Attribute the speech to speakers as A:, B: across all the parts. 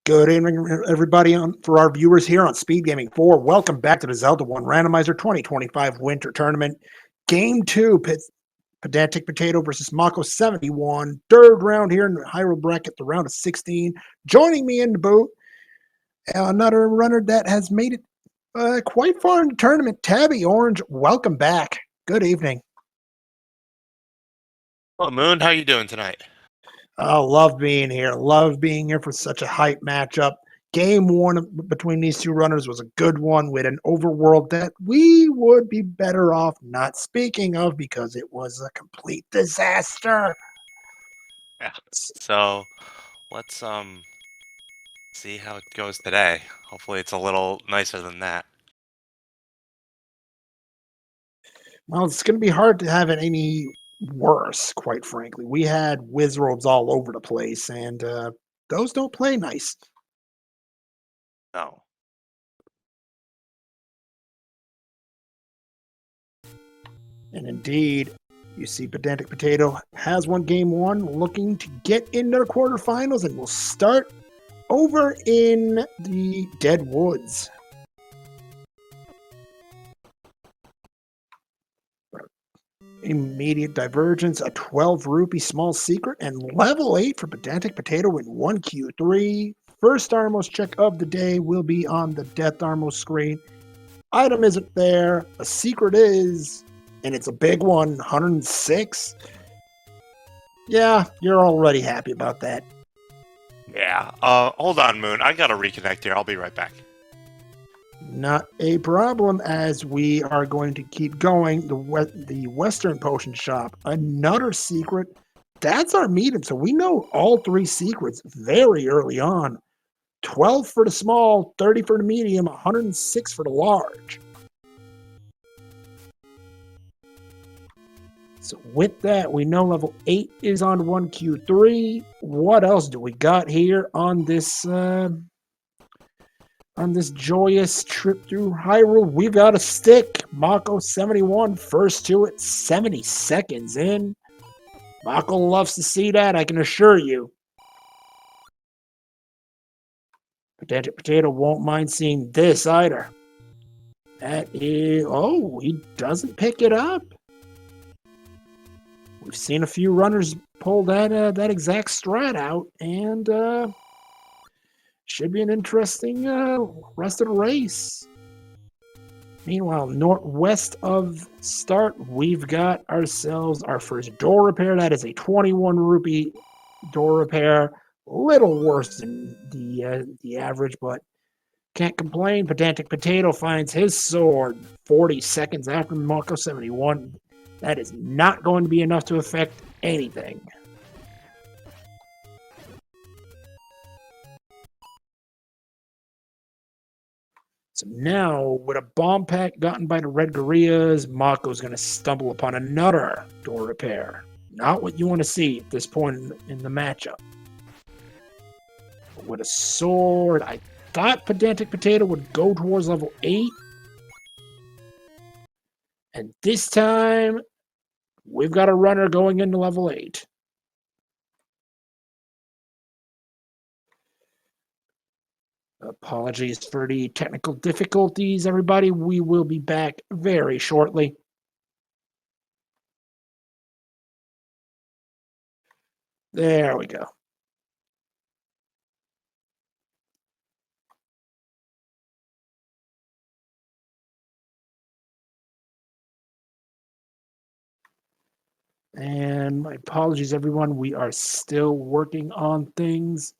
A: Good evening, everybody. For our viewers here on SpeedGaming 4, welcome back to the Zelda 1 Randomizer 2025 Winter Tournament. Game 2, PedanticPotato versus Mocco71. Third round here in the Hyrule bracket, the round of 16. Joining me in the boot, another runner that has made it quite far in the tournament, Tabby Orange. Welcome back. Good evening.
B: Hello, Moon. How you doing tonight?
A: Oh, love being here. Love being here for such a hype matchup. Game 1 between these two runners was a good one with an overworld that we would be better off not speaking of because it was a complete disaster.
B: Yeah. So let's see how it goes today. Hopefully it's a little nicer than that.
A: Well, it's going to be hard to have it any worse, quite frankly. We had Wizrobes all over the place, and those don't play nice.
B: No.
A: And indeed, you see PedanticPotato has won game 1, looking to get in their quarterfinals, and will start over in the Dead Woods. Immediate divergence, a 12 rupee small secret, and level 8 for PedanticPotato in 1Q3. First Armos check of the day will be on the Death Armos screen. Item isn't there, a secret is, and it's a big one, 106. Yeah, you're already happy about that.
B: Yeah. Hold on, Moon. I gotta reconnect here. I'll be right back.
A: Not a problem, as we are going to keep going. The Western Potion Shop, another secret. That's our medium, so we know all three secrets very early on. 12 for the small, 30 for the medium, 106 for the large. So with that, we know level 8 is on 1Q3. What else do we got here on this joyous trip through Hyrule? We've got a stick. Mocco71 first to it, 70 seconds in. Mocco loves to see that, I can assure you. PedanticPotato won't mind seeing this either. That is... Oh, he doesn't pick it up. We've seen a few runners pull that exact strat out, and should be an interesting rest of the race. Meanwhile, northwest of start, we've got ourselves our first door repair. That is a 21 rupee door repair. A little worse than the average, but can't complain. PedanticPotato finds his sword 40 seconds after Mocco71. That is not going to be enough to affect anything. So now, with a bomb pack gotten by the Red Gorillas, Mocco's going to stumble upon another door repair. Not what you want to see at this point in the matchup. But with a sword, I thought PedanticPotato would go towards level 8. And this time, we've got a runner going into level 8. Apologies for the technical difficulties, everybody. We will be back very shortly. There we go. And my apologies, everyone. We are still working on things.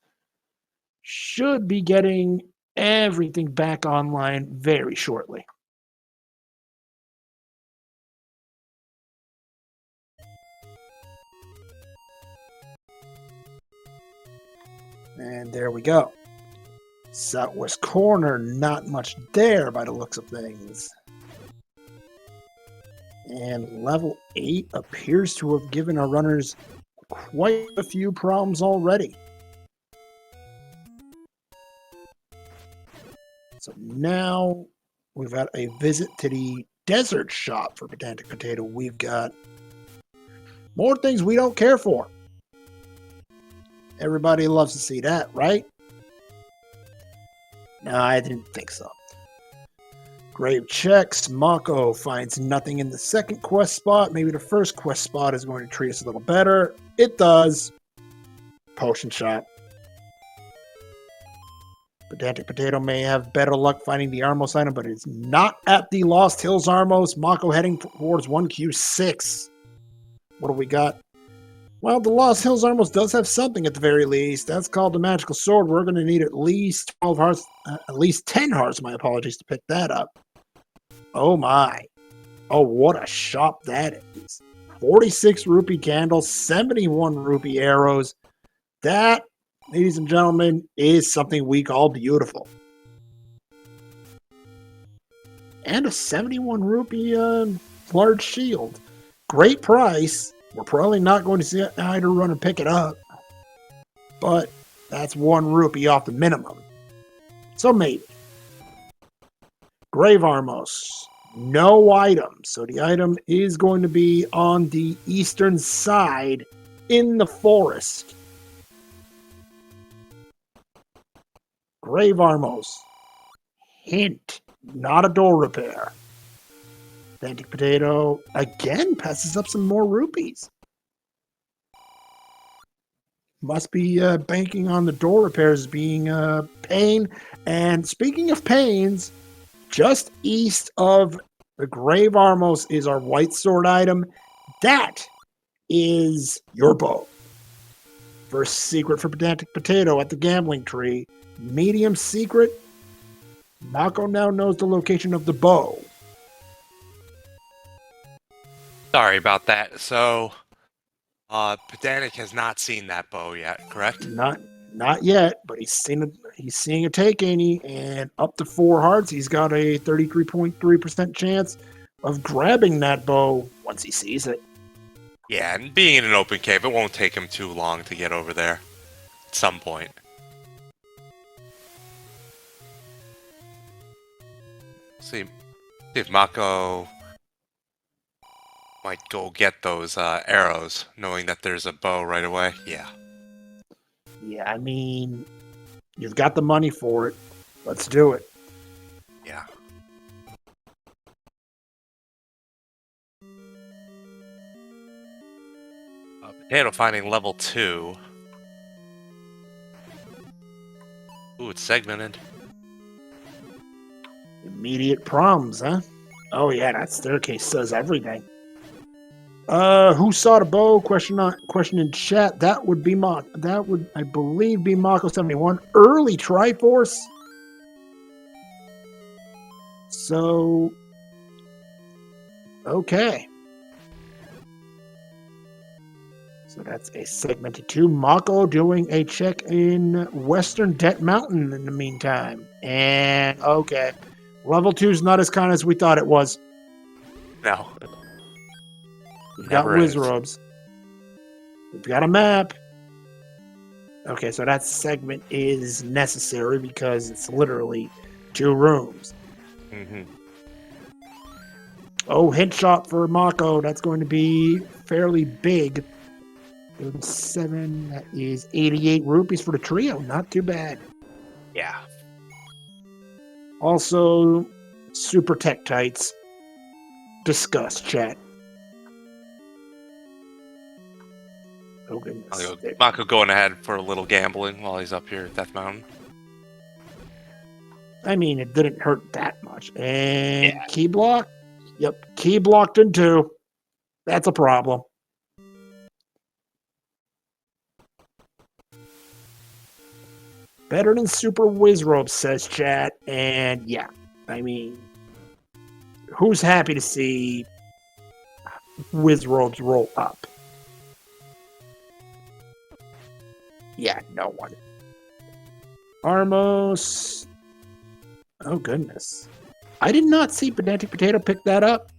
A: Should be getting everything back online very shortly. And there we go. Southwest corner, not much there by the looks of things. And level 8 appears to have given our runners quite a few problems already. So now we've got a visit to the desert shop for PedanticPotato. We've got more things we don't care for. Everybody loves to see that, right? No, I didn't think so. Grave checks. Mocco finds nothing in the second quest spot. Maybe the first quest spot is going to treat us a little better. It does. Potion shop. PedanticPotato may have better luck finding the Armos item, but it's not at the Lost Hills Armos. Mocco heading towards 1Q6. What do we got? Well, the Lost Hills Armos does have something at the very least. That's called the Magical Sword. We're going to need at least 12 hearts, at least 10 hearts, my apologies, to pick that up. Oh my. Oh, what a shop that is. 46 rupee candles, 71 rupee arrows. That, ladies and gentlemen, is something we call beautiful. And a 71 rupee large shield. Great price. We're probably not going to see either run and pick it up. But that's 1 rupee off the minimum. So maybe. Grave Armos. No item. So the item is going to be on the eastern side in the forest. Grave Armos. Hint. Not a door repair. PedanticPotato again passes up some more rupees. Must be banking on the door repairs being a pain. And speaking of pains, just east of the Grave Armos is our white sword item. That is your bow. First secret for PedanticPotato at the gambling tree. Medium secret. Mocco now knows the location of the bow.
B: Sorry about that. So, Pedantic has not seen that bow yet, correct?
A: Not yet, but he's seeing a take, ain't he? And up to 4 hearts, he's got a 33.3% chance of grabbing that bow once he sees it.
B: Yeah, and being in an open cave, it won't take him too long to get over there at some point. See if Mocco might go get those arrows, knowing that there's a bow right away. Yeah.
A: Yeah, I mean, you've got the money for it. Let's do it.
B: Yeah. Potato finding level 2. Ooh, it's segmented.
A: Immediate proms, huh? Oh yeah, that staircase says everything. Who saw the bow? Question in chat. That would be That would, I believe, be Mocco71. Early Triforce. So, okay. So that's a segmented 2. Mocco doing a check in Western Debt Mountain in the meantime. And, okay. Level 2 is not as kind as we thought it was.
B: No.
A: We've got Wizrobes. We've got a map. Okay, so that segment is necessary because it's literally 2 rooms.
B: Mm-hmm.
A: Oh, hint shot for Mocco. That's going to be fairly big. 37, that is 88 rupees for the trio. Not too bad.
B: Yeah.
A: Also, Super Tech Tights. Discuss, chat. Oh, goodness.
B: Mocco going ahead for a little gambling while he's up here at Death Mountain.
A: I mean, it didn't hurt that much. And yeah. Key block? Yep, key blocked in 2. That's a problem. Better than Super Wizrobe, says chat. And yeah, I mean, who's happy to see Wizrobes roll up? Yeah, no one. Armos. Oh, goodness. I did not see PedanticPotato pick that up.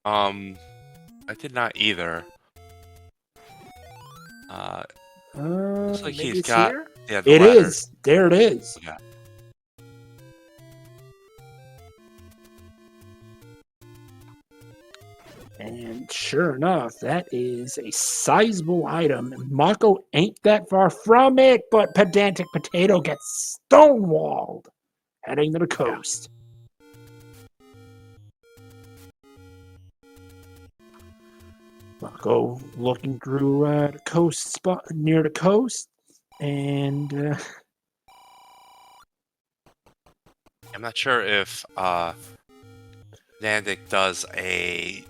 B: I did not either. Looks like he's got...
A: Here?
B: Yeah,
A: it ladder. Is. There it is.
B: Yeah.
A: And sure enough, that is a sizable item. Mocco ain't that far from it, but Pedantic Potato gets stonewalled, heading to the coast. Mocco looking through the coast spot near the coast, and
B: I'm not sure if Zandic does a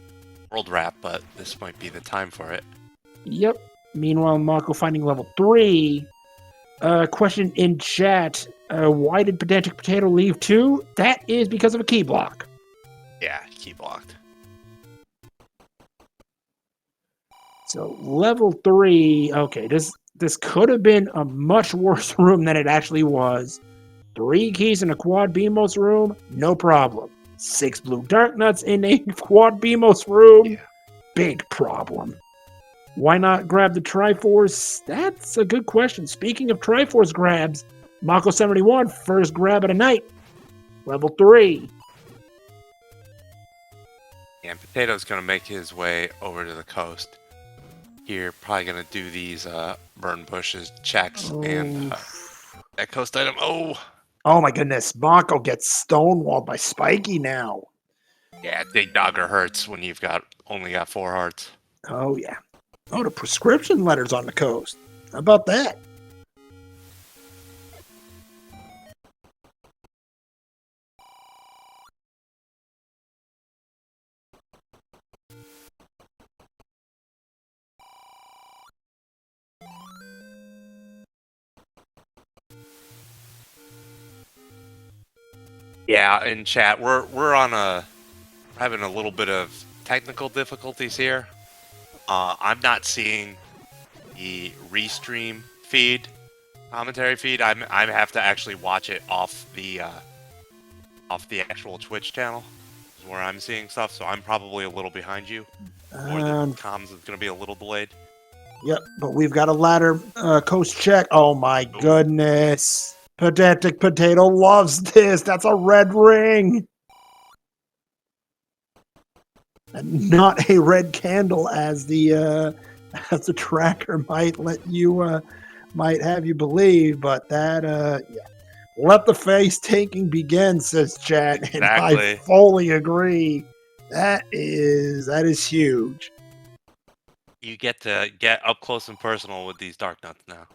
B: world wrap, but this might be the time for it.
A: yep. Meanwhile, Mocco finding level 3. Question in chat: why did Pedantic Potato leave 2? That is because of a key block.
B: Yeah, key blocked.
A: So level 3. Okay, this could have been a much worse room than it actually was. 3 keys in a quad BMOS room, no problem. 6 blue dark nuts in a quad BMOS room,
B: Yeah.
A: big problem. Why not grab the Triforce? That's a good question. Speaking of Triforce grabs, Mocco71, first grab of the night. Level 3.
B: Yeah, and Potato's gonna make his way over to the coast. Here, probably gonna do these burn bushes checks and that coast item.
A: Oh my goodness, Mocco gets stonewalled by Spiky now.
B: Yeah, Big Dogger hurts when you've only got 4 hearts.
A: Oh yeah. Oh, the prescription letters on the coast. How about that?
B: Yeah, in chat, we're having a little bit of technical difficulties here. I'm not seeing the restream feed, commentary feed. I have to actually watch it off the actual Twitch channel, is where I'm seeing stuff. So I'm probably a little behind you, or the comms is gonna be a little delayed.
A: Yep, but we've got a ladder coast check. Oh my goodness. Pedantic Potato loves this. That's a red ring. And not a red candle as the tracker might have you believe, but that yeah. Let the face taking begin, says chat,
B: Exactly.
A: and I fully agree. That is huge.
B: You get to get up close and personal with these dark nuts now.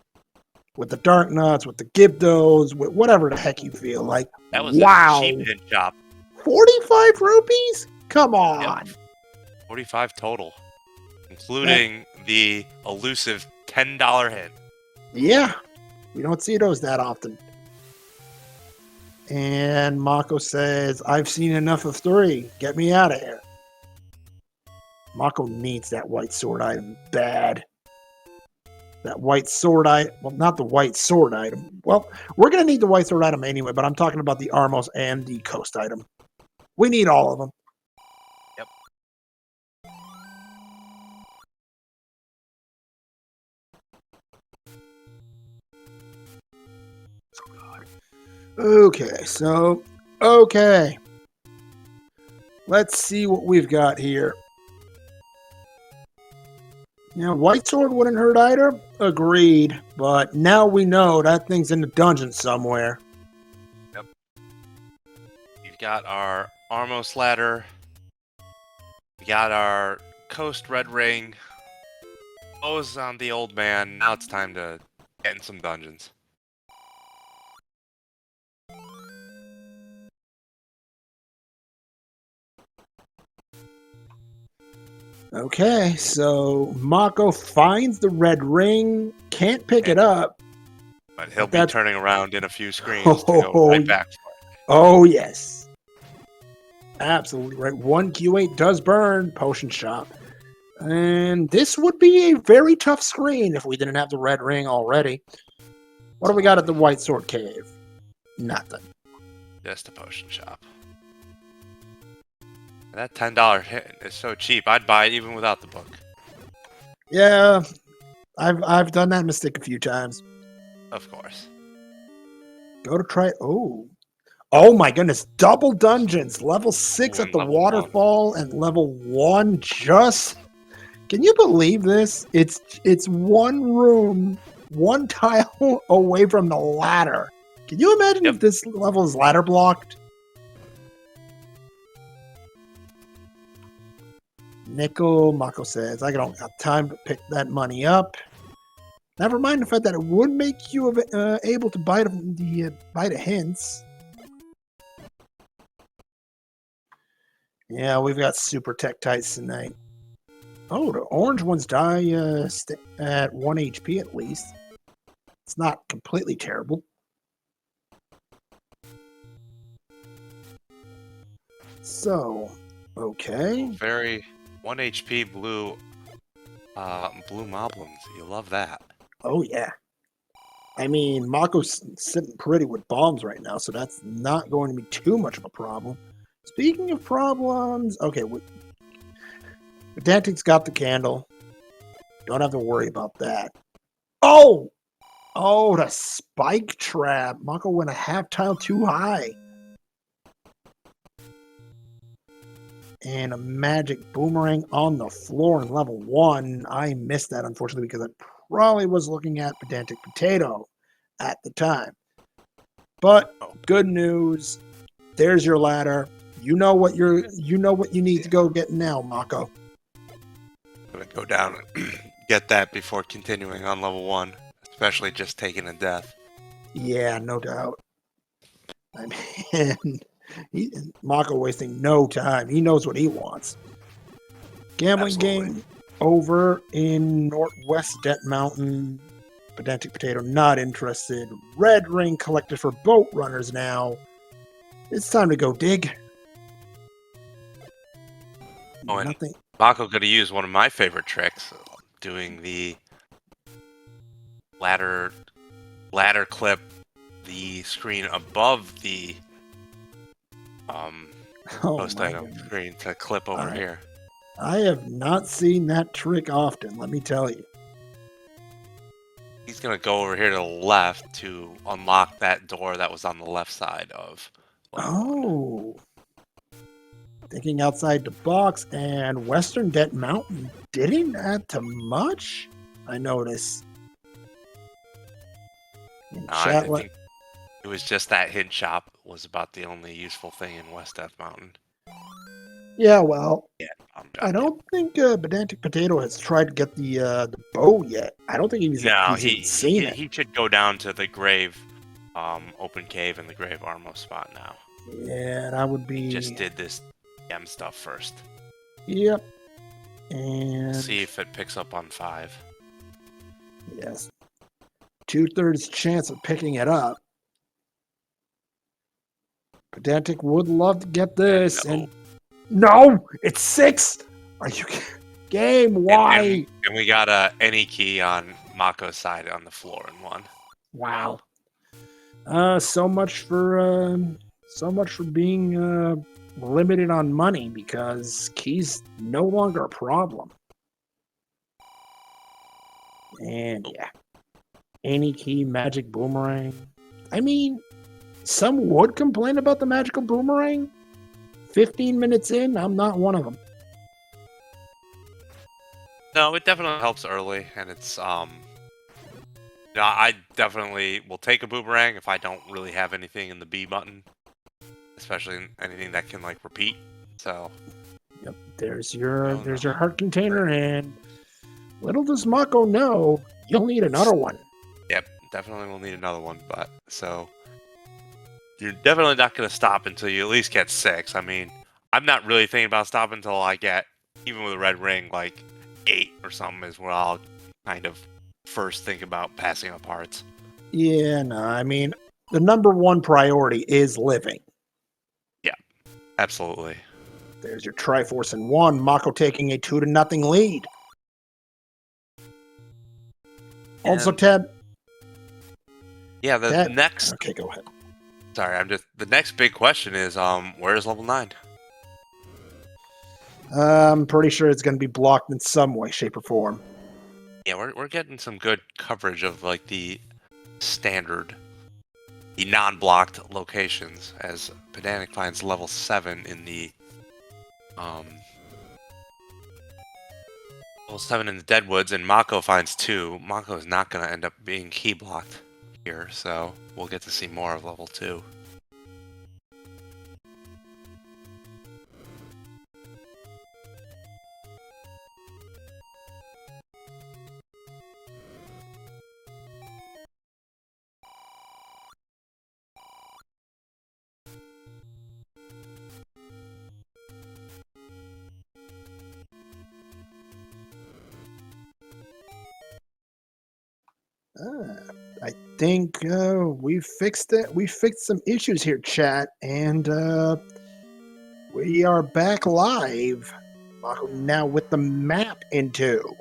A: With the dark nuts, with the Gibdos, with whatever the heck you feel like.
B: That was a cheap hit shop.
A: 45 rupees? Come on.
B: Yep. 45 total, including the elusive $10 hit.
A: Yeah, we don't see those that often. And Mocco says, I've seen enough of 3. Get me out of here. Mocco needs that white sword item bad. That white sword item. Well, not the white sword item. Well, we're going to need the white sword item anyway, but I'm talking about the Armos and the coast item. We need all of them.
B: Yep.
A: Okay. Let's see what we've got here. Now, white sword wouldn't hurt either. Agreed. But now we know that thing's in the dungeon somewhere.
B: Yep. We've got our Armos ladder. We got our Coast Red Ring. O's on the old man. Now it's time to get in some dungeons.
A: Okay, so Mocco finds the red ring, can't pick it up.
B: But he'll be turning around in a few screens to go right back for it.
A: Oh, yes. Absolutely right. 1 Q8 does burn, potion shop. And this would be a very tough screen if we didn't have the red ring already. What do we got at the White Sword Cave? Nothing.
B: Just a potion shop. That $10 hit is so cheap. I'd buy it even without the book.
A: Yeah, I've done that mistake a few times.
B: Of course.
A: Go to try. Oh my goodness! Double dungeons, level 6 at the
B: level
A: waterfall, and level 1 just Can you believe this? It's one room, one tile away from the ladder. Can you imagine
B: Yep.
A: if this level is ladder blocked? Nickel, Mocco says, I don't have time to pick that money up. Never mind the fact that it would make you able to bite the hints. Yeah, we've got super Tektites tonight. Oh, the orange ones die at 1 HP at least. It's not completely terrible. So, okay.
B: Very 1 HP blue moblins. You love that.
A: Oh, yeah. I mean, Mocco's sitting pretty with bombs right now, so that's not going to be too much of a problem. Speaking of problems, okay, Pedantic's got the candle. Don't have to worry about that. Oh! Oh, the spike trap. Mocco went a half tile too high. And a magic boomerang on the floor in level 1. I missed that, unfortunately, because I probably was looking at PedanticPotato at the time. But good news. There's your ladder. You know what you need to go get now, Mocco.
B: I'm gonna go down and get that before continuing on level 1, especially just taking a death.
A: Yeah, no doubt. I mean, Mocco wasting no time. He knows what he wants. Gambling game over in Northwest Debt Mountain. PedanticPotato not interested. Red ring collected for boat runners now. It's time to go dig.
B: Oh, and
A: Nothing.
B: Mocco could have used one of my favorite tricks, doing the ladder clip the screen above the post item screen to clip over here.
A: I have not seen that trick often, let me tell you.
B: He's gonna go over here to the left to unlock that door that was on the left side of.
A: Oh. Thinking outside the box, and Western Debt Mountain didn't add to much, I noticed.
B: I think it was just that hint shop was about the only useful thing in West Death Mountain.
A: Yeah, well,
B: yeah,
A: I don't think PedanticPotato has tried to get the bow yet. I don't think he's even seen it.
B: He should go down to the grave, open cave in the grave Armo spot now.
A: Yeah, that would be.
B: Just did this M stuff first.
A: Yep. And
B: see if it picks up on 5.
A: Yes. 2/3 chance of picking it up. Pedantic would love to get this, and no, it's 6. Are you game? Why?
B: And we got any key on Mocco's side on the floor in 1.
A: Wow. So much for being limited on money, because keys no longer a problem. And yeah, any key magic boomerang. I mean, some would complain about the magical boomerang. 15 minutes in, I'm not one of them.
B: No, it definitely helps early, and it's I definitely will take a boomerang if I don't really have anything in the B button, especially anything that can like repeat. So,
A: yep, there's your heart container, and little does Mocco know, you'll need another one.
B: Yep, definitely will need another one. But so you're definitely not going to stop until you at least get 6. I mean, I'm not really thinking about stopping until I get, even with a red ring, like 8 or something is where I'll kind of first think about passing up hearts.
A: Yeah, no, I mean, the number one priority is living.
B: Yeah, absolutely.
A: There's your Triforce in 1. Mocco taking a 2-0 lead. Also, Ted.
B: Yeah, the next.
A: Okay, go ahead.
B: Sorry, the next big question is, where is level 9?
A: I'm pretty sure it's going to be blocked in some way, shape, or form.
B: Yeah, we're getting some good coverage of like the non-blocked locations, as Pedantic finds level 7 in the Level 7 in the Deadwoods, and Mocco finds 2. Mocco is not going to end up being key blocked here, so we'll get to see more of level 2.
A: I think we fixed it. We fixed some issues here, chat, and we are back live. Now with the map in tow.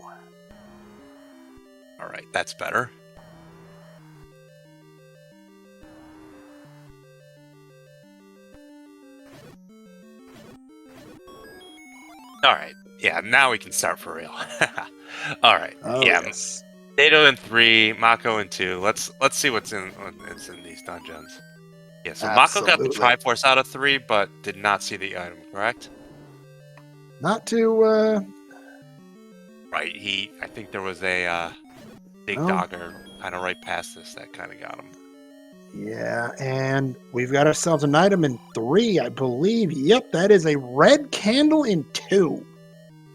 B: All right, that's better. All right, yeah, now we can start for real. All right,
A: Oh,
B: yeah,
A: yes.
B: Potato in 3, Mocco in 2. Let's see what's in these dungeons. Yeah, so Mocco got the
A: Absolutely.
B: Triforce out of 3, but did not see the item, correct?
A: Not to
B: Right. I think there was a big
A: no.
B: dogger kind of right past this that kind of got him.
A: Yeah, and we've got ourselves an item in 3, I believe. Yep, that is a red candle in 2.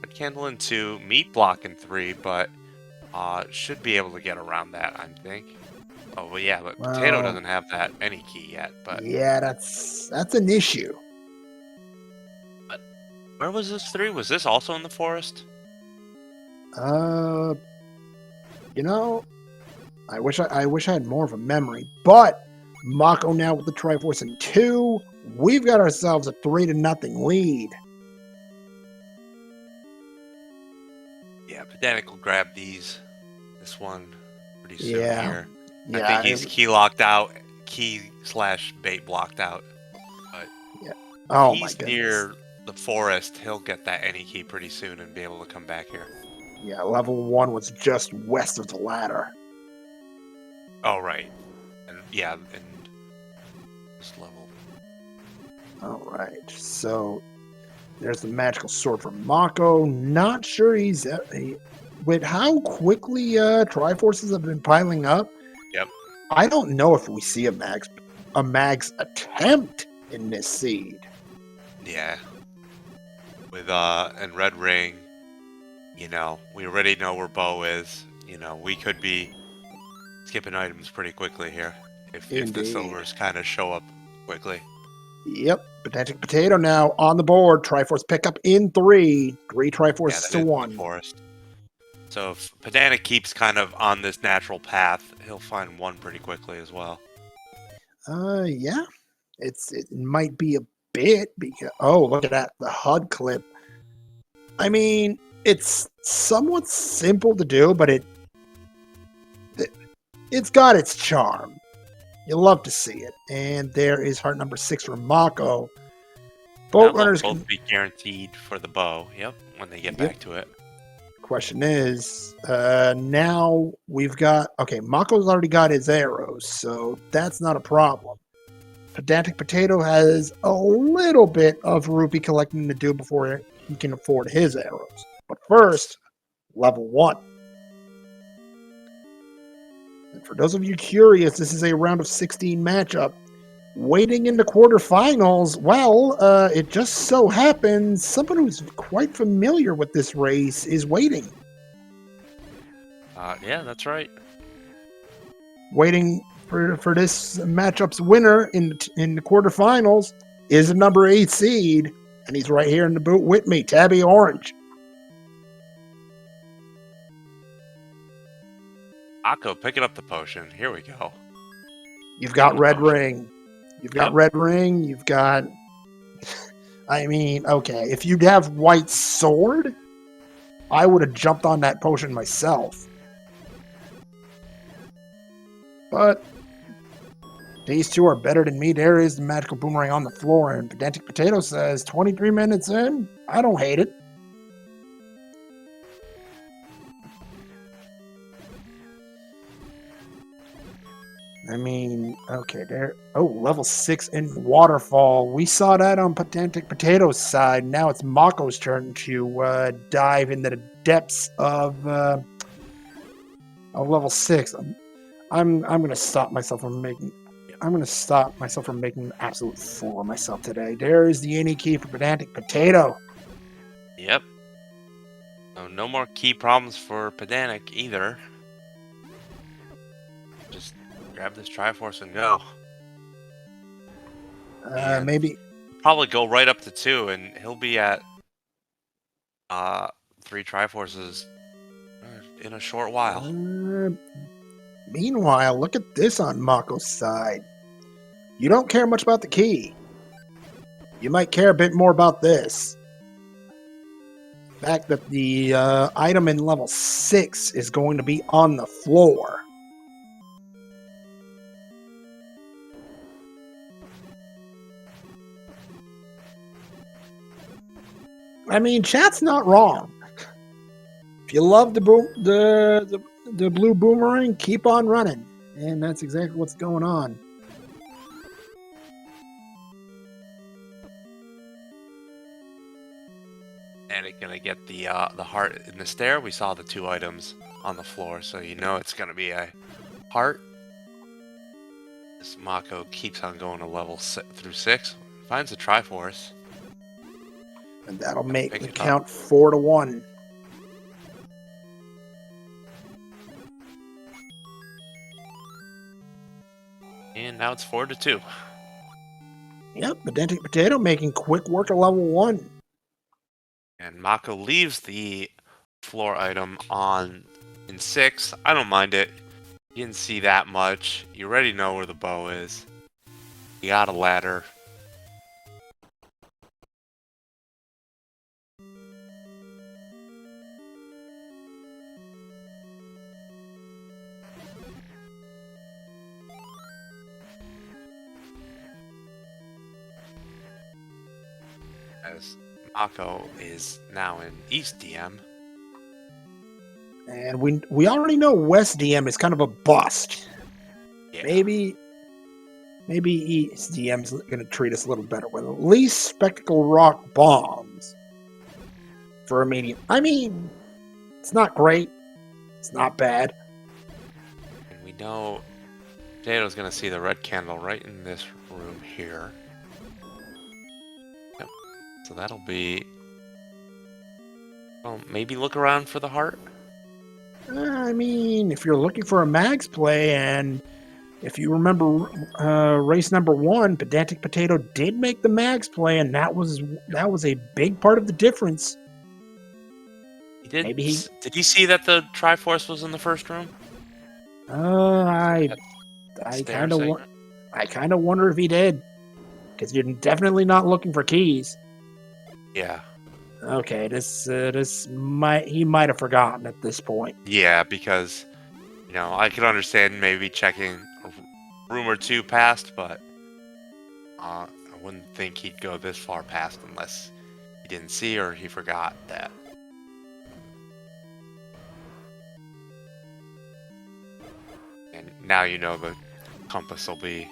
B: Red candle in 2, meat block in 3, but should be able to get around that, I think. Oh well, yeah, but Potato
A: Well,
B: doesn't have that any key yet. But
A: yeah, that's an issue.
B: where was this 3? Was this also in the forest?
A: Uh, you know, I wish I had more of a memory, but Mako now with the Triforce in 2. We've got ourselves a 3-0 lead.
B: Yeah, Pedantic will grab this one pretty soon
A: Yeah,
B: here.
A: yeah,
B: I think he's key/bait blocked out. But
A: yeah.
B: if
A: Oh my
B: he's
A: goodness.
B: near the forest, he'll get that any key pretty soon and be able to come back here.
A: Yeah, level 1 was just west of the ladder.
B: Oh right, and yeah, and this level.
A: All right, so there's the magical sword for Mako. Not sure he's with how quickly Triforces have been piling up.
B: Yep.
A: I don't know if we see a mag's attempt in this seed.
B: Yeah. With and Red Ring, we already know where Bo is. We could be skipping items pretty quickly here if the
A: Indeed.
B: silvers kind of show up quickly.
A: Yep, PedanticPotato now on the board. Triforce pickup in 3. 3 Triforce
B: Yeah, that
A: to
B: is
A: 1.
B: the forest. So if Pedantic keeps kind of on this natural path, he'll find 1 pretty quickly as well.
A: Yeah, it might be a bit because look at that, the HUD clip. I mean, it's somewhat simple to do, but it's got its charm. You love to see it. And there is heart number 6 for Mako. Boat
B: Now
A: runners
B: they'll
A: can.
B: both be guaranteed for the bow. Yep, when they get
A: Yep.
B: back to it.
A: Question is, now we've got. Okay, Mako's already got his arrows, so that's not a problem. PedanticPotato has a little bit of rupee collecting to do before he can afford his arrows. But first, level 1. And for those of you curious, this is a round of 16 matchup. Waiting into quarterfinals, well, it just so happens someone who's quite familiar with this race is waiting.
B: Yeah, that's right.
A: Waiting for this matchup's winner in the quarterfinals is a number 8 seed, and he's right here in the boot with me, Tabby Orange.
B: Akko picking up the potion. Here we go.
A: You've got Red Ring. You've got Red Ring. You've got. I mean, okay, if you'd have White Sword, I would have jumped on that potion myself. But these two are better than me. There is the magical boomerang on the floor, and PedanticPotato says 23 minutes in, I don't hate it. I mean, okay, there. Oh, level 6 in Waterfall. We saw that on PedanticPotato's side. Now it's Mocco's turn to dive into the depths of level 6. I'm gonna stop myself from making. I'm gonna stop myself from making an absolute fool of myself today. There is the any key for PedanticPotato.
B: Yep. No more key problems for Pedantic either. Just grab this Triforce and go. And
A: Maybe.
B: probably go right up to 2, and he'll be at 3 Triforces in a short while.
A: Meanwhile, look at this on Mako's side. You don't care much about the key. You might care a bit more about this. The fact that the item in level 6 is going to be on the floor. I mean, chat's not wrong. If you love the blue boomerang, keep on running. And that's exactly what's going on.
B: And it's gonna get the heart in the stair. We saw the 2 items on the floor, so you know it's gonna be a heart. This Mocco keeps on going to level through 6. Finds a Triforce.
A: And that'll make the
B: it
A: count 4-1.
B: And now it's 4-2.
A: Yep, PedanticPotato making quick work of level 1.
B: And Mocco leaves the floor item on in 6. I don't mind it. You didn't see that much. You already know where the bow is. You got a ladder. As Mocco is now in East DM.
A: And we already know West DM is kind of a bust.
B: Yeah.
A: Maybe East DM's going to treat us a little better with at least Spectacle Rock bombs for a medium. I mean, it's not great. It's not bad.
B: And we know Potato's going to see the red candle right in this room here. Yep. So that'll be... Well, maybe look around for the heart?
A: I mean, if you're looking for a Mags play, and if you remember race number 1, PedanticPotato did make the Mags play, and that was a big part of the difference.
B: He did.
A: Maybe he...
B: Did he see that the Triforce was in the first room?
A: I kind of wonder if he did, because you're definitely not looking for keys.
B: Yeah.
A: Okay, he might have forgotten at this point.
B: Yeah, because I could understand maybe checking a room or 2 past, but I wouldn't think he'd go this far past unless he didn't see or he forgot that. And now you know the compass will be...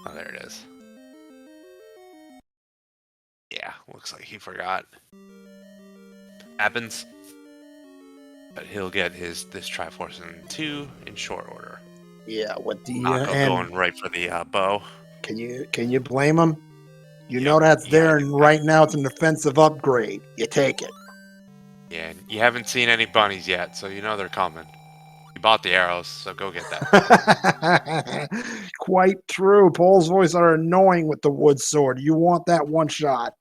B: Oh, there it is. Yeah, looks like he forgot. Happens. But he'll get this Triforce in 2 in short order.
A: Yeah, with the
B: going right for the bow.
A: Can you blame him? You know that's there, and right now it's an offensive upgrade. You take it.
B: Yeah, and you haven't seen any bunnies yet, so you know they're coming. You bought the arrows, so go get that.
A: Quite true. Paul's voice are annoying with the wood sword. You want that one shot.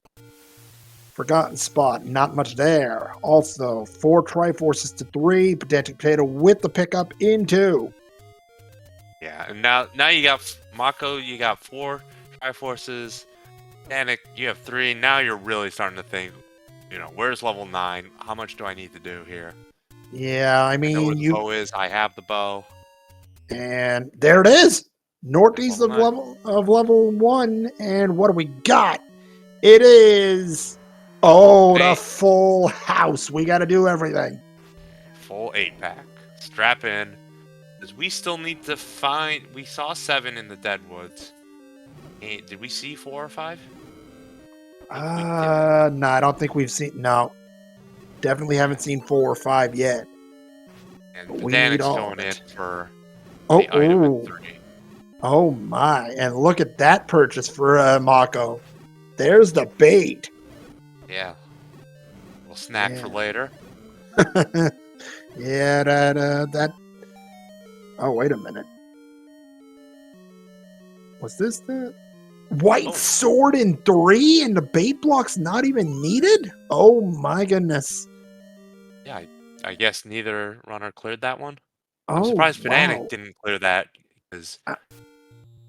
A: Forgotten spot, not much there. Also, 4 Triforces to 3. PedanticPotato with the pickup in 2.
B: Yeah, and now you got Mocco, you got 4 Triforces. Panic, you have 3. Now you're really starting to think, where's level 9? How much do I need to do here?
A: Yeah, I mean,
B: I know where the bow is. I have the bow.
A: And there it is. Northeast of level 1. And what do we got? It is... Oh, the full house. We got to do everything.
B: Full 8-pack. Strap in. Because we still need to find. We saw 7 in the Deadwoods. And did we see 4 or 5? I think we did.
A: No, I don't think we've seen. No, definitely haven't seen 4 or 5 yet.
B: And
A: But we need
B: Pedantic's
A: all
B: going
A: of
B: in
A: it.
B: for
A: Oh,
B: the item at
A: oh,
B: 3.
A: oh my! And look at that purchase for Mocco. There's the bait.
B: Yeah. We'll snack for
A: Yeah.
B: later.
A: Yeah, that. Oh, wait a minute. Was this the white sword in 3 and the bait block's not even needed? Oh my goodness.
B: Yeah, I guess neither runner cleared that one. I'm
A: Oh,
B: surprised Pedantic
A: wow.
B: didn't clear that because
A: I,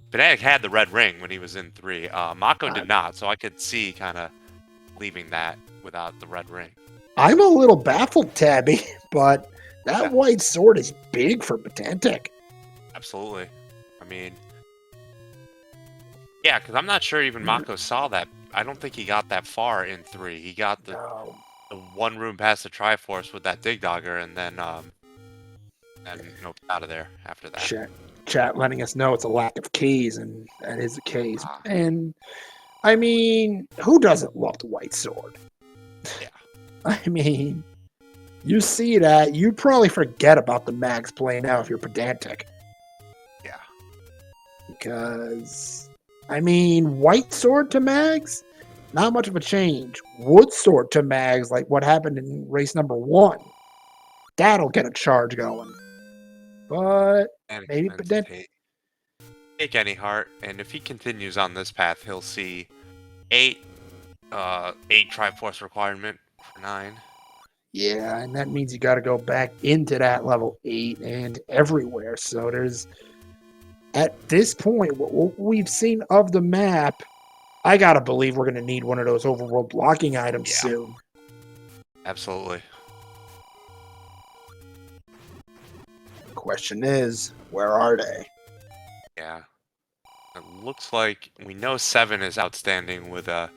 B: Pedantic had the red ring when he was in 3. Mako
A: I,
B: did not, so I could see kind of leaving that without the red ring.
A: I'm a little baffled, Tabby, but that
B: Yeah,
A: white sword is big for Pedantic.
B: absolutely. I mean, yeah, because I'm not sure even Mako saw that. I don't think he got that far in 3. He got the
A: No.
B: one room past the Triforce with that Dig Dogger, and then nope, out of there after that.
A: Chat letting us know it's a lack of keys, and that is the case.
B: Ah,
A: And I mean, who doesn't love the white sword?
B: yeah,
A: I mean, you see that, you probably forget about the mags playing out if you're Pedantic.
B: yeah.
A: Because, I mean, white sword to mags, not much of a change. Wood sword to mags, like what happened in race number 1, that'll get a charge going. But
B: And
A: maybe
B: expensive
A: Pedantic.
B: take any heart, and if he continues on this path, he'll see 8 Triforce requirement for 9.
A: Yeah, and that means you got to go back into that level 8 and everywhere. So there's, at this point, what we've seen of the map, I got to believe we're going to need one of those overworld blocking items
B: Yeah,
A: soon.
B: absolutely.
A: Question is, where are they?
B: Yeah. It looks like we know 7 is outstanding with a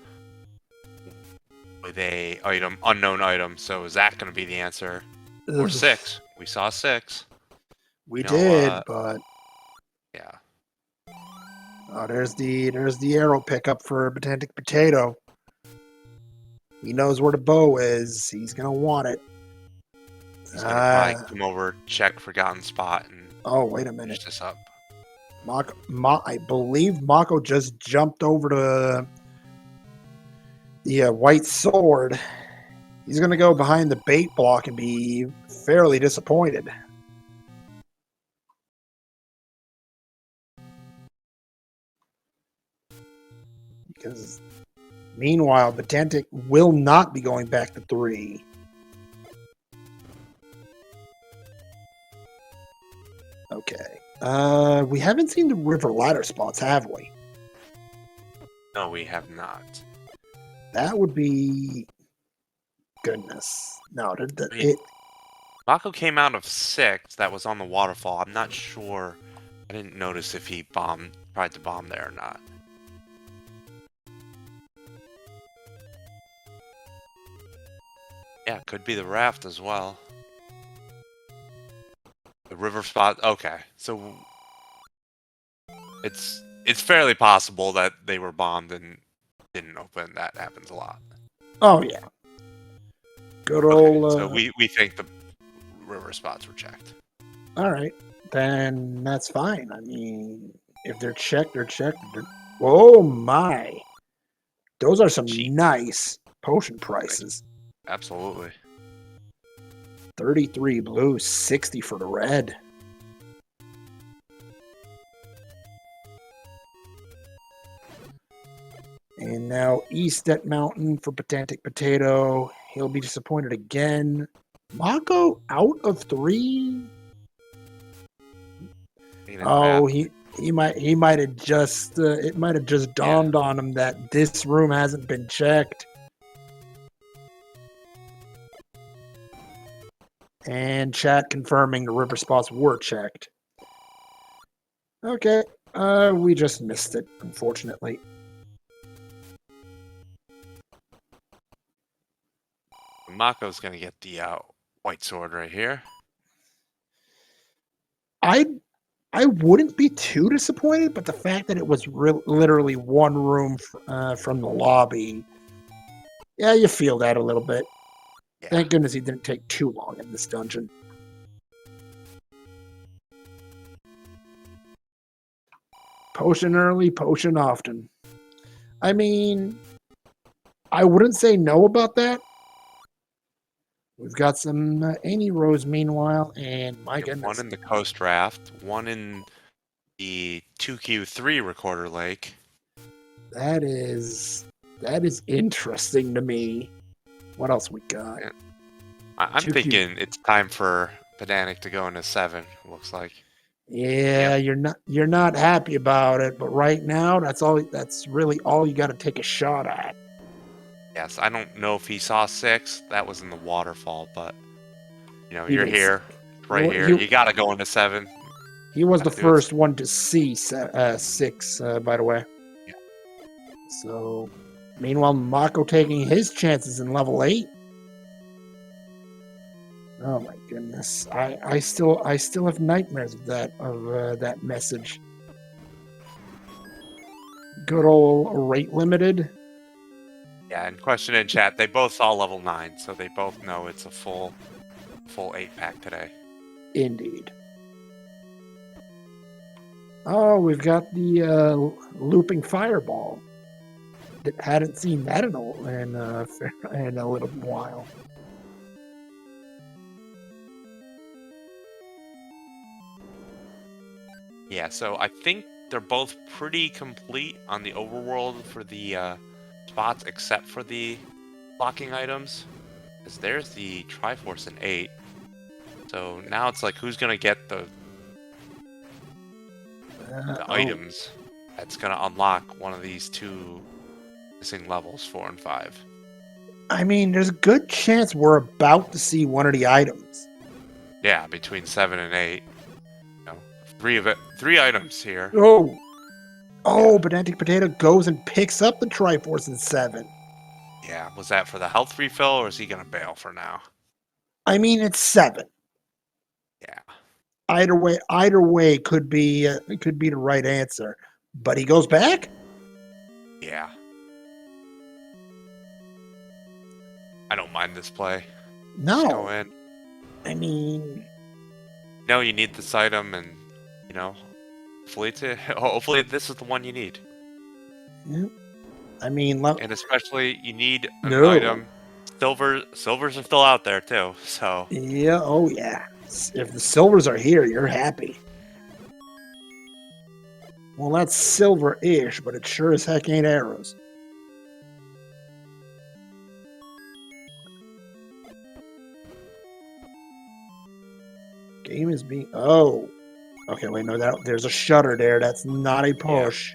B: unknown item. So is that going to be the answer? Or
A: Ugh,
B: 6? We saw 6.
A: we
B: No,
A: did, but
B: yeah.
A: oh, there's the arrow pickup for PedanticPotato. He knows where the bow is. He's gonna want it.
B: He's gonna probably come over, check forgotten spot, and
A: Oh, wait a
B: finish
A: minute.
B: this up.
A: I believe Mako just jumped over to the white sword. He's going to go behind the bait block and be fairly disappointed. Because meanwhile, Pedantic will not be going back to 3. Okay. We haven't seen the river ladder spots, have we?
B: No, we have not.
A: That would be goodness. No,
B: I mean, Mako came out of 6 that was on the waterfall. I'm not sure. I didn't notice if he tried to bomb there or not. Yeah, could be the raft as well. The river spot. Okay, so it's fairly possible that they were bombed and didn't open. That happens a lot.
A: Oh yeah. Good old.
B: Okay, so we think the river spots were checked.
A: All right, then that's fine. I mean, if they're checked, they're checked. Oh my! Those are some
B: Cheap.
A: nice potion prices.
B: Absolutely.
A: 33 blue, 60 for the red. And now East at Mountain for PedanticPotato. He'll be disappointed again. Mako out of 3. Oh, he might have just it might have just dawned on him that this room hasn't been checked. And chat confirming the river spots were checked. Okay, we just missed it, unfortunately.
B: Mako's gonna get the white sword right here.
A: I wouldn't be too disappointed, but the fact that it was literally one room from the lobby, yeah, you feel that a little bit.
B: Yeah.
A: Thank goodness he didn't take too long in this dungeon. Potion early, potion often. I mean, I wouldn't say no about that. We've got some Annie Rose meanwhile, and my goodness.
B: One in the Coast Raft, one in the 2Q3 Recorder Lake.
A: That is interesting to me. What else we got?
B: Yeah. I'm thinking it's time for Pedantic to go into 7. Looks like.
A: Yeah, you're not happy about it, but right now that's really all you got to take a shot at.
B: Yes, I don't know if he saw 6. That was in the waterfall, but you're
A: did
B: here, right here. You got to go into 7.
A: He was the first one to see 6, by the way.
B: Yeah.
A: So, meanwhile, Mocco taking his chances in level 8. Oh my goodness! I still have nightmares of that message. Good old rate limited.
B: Yeah, and question in chat, they both saw level 9, so they both know it's a full 8-pack today.
A: Indeed. Oh, we've got the looping fireball. Hadn't seen that in a little while.
B: Yeah, so I think they're both pretty complete on the overworld for the spots, except for the blocking items. Because there's the Triforce in 8. So now it's like, who's gonna get the items that's gonna unlock one of these 2 missing levels, 4 and 5?
A: I mean, there's a good chance we're about to see one of the items.
B: Yeah, between 7 and 8. 3 items here.
A: Oh, PedanticPotato goes and picks up the Triforce in 7.
B: Yeah, was that for the health refill, or is he gonna bail for now?
A: I mean, it's 7.
B: Yeah.
A: Either way could be the right answer. But he goes back?
B: Yeah. I don't mind this play.
A: No.
B: Just go in.
A: I mean,
B: No, you need this item, and hopefully this is the one you need.
A: Yeah. I mean,
B: and especially you need an item. Silvers are still out there too, so.
A: Yeah. Oh yeah. If the silvers are here, you're happy. Well, that's silver-ish, but it sure as heck ain't arrows. Game is being... Oh. Okay, wait, no, there's a shutter there. That's not a push.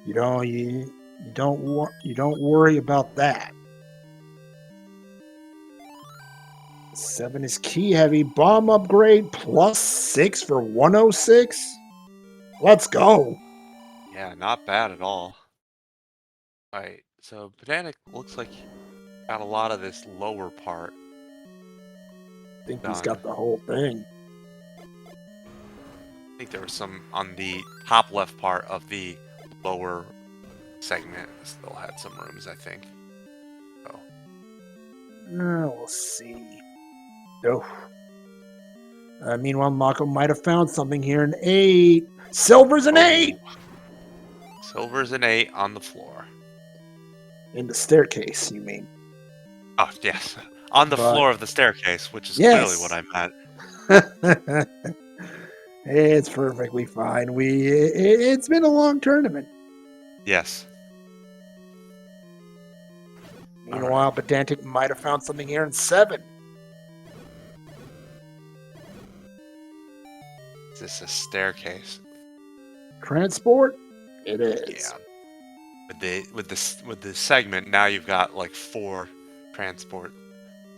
A: Yeah. You don't worry about that. 7 is key heavy. Bomb upgrade plus 6 for 106. Let's go.
B: Yeah, not bad at all. Alright, so Pedantic looks like he got a lot of this lower part.
A: I think he's got the whole thing.
B: I think there was some on the top left part of the lower segment. Still had some rooms, I think. So.
A: We'll see. Oh. Meanwhile, Mocco might have found something here in 8. Silver's an 8!
B: Silver's an 8 on the floor.
A: In the staircase, you mean?
B: Oh, yes. On the floor of the staircase, which is clearly what I meant.
A: It's perfectly fine. It's been a long tournament.
B: Yes.
A: Meanwhile, Pedantic might have found something here in 7.
B: Is this a staircase?
A: Transport? It is.
B: Yeah. With the segment, now you've got like 4 transport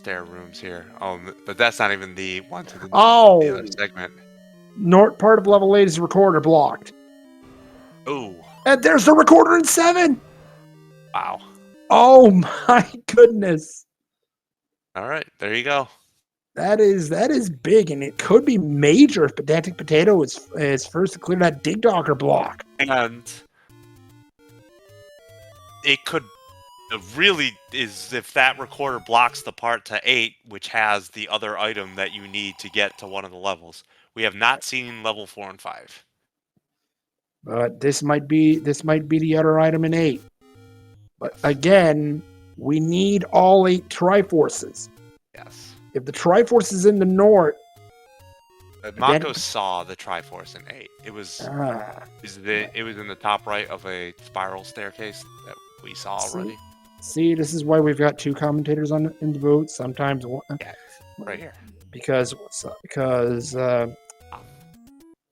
B: stair rooms here. Oh, but that's not even the one to the other segment.
A: North part of level 8 is recorder blocked.
B: Oh.
A: And there's the recorder in 7.
B: Wow.
A: Oh my goodness.
B: All right, there you go.
A: That is big, and it could be major if Pedantic Potato is first to clear that Dig Dogger block.
B: And it could really is if that recorder blocks the part to 8, which has the other item that you need to get to one of the levels. We have not seen level 4 and 5.
A: But this might be the other item in 8. But again, we need all 8 Triforces.
B: Yes.
A: If the Triforce is in the north,
B: Mocco saw the Triforce in 8. It was it was in the top right of a spiral staircase that we saw already.
A: See, this is why we've got 2 commentators in the booth. Sometimes one,
B: right here.
A: Because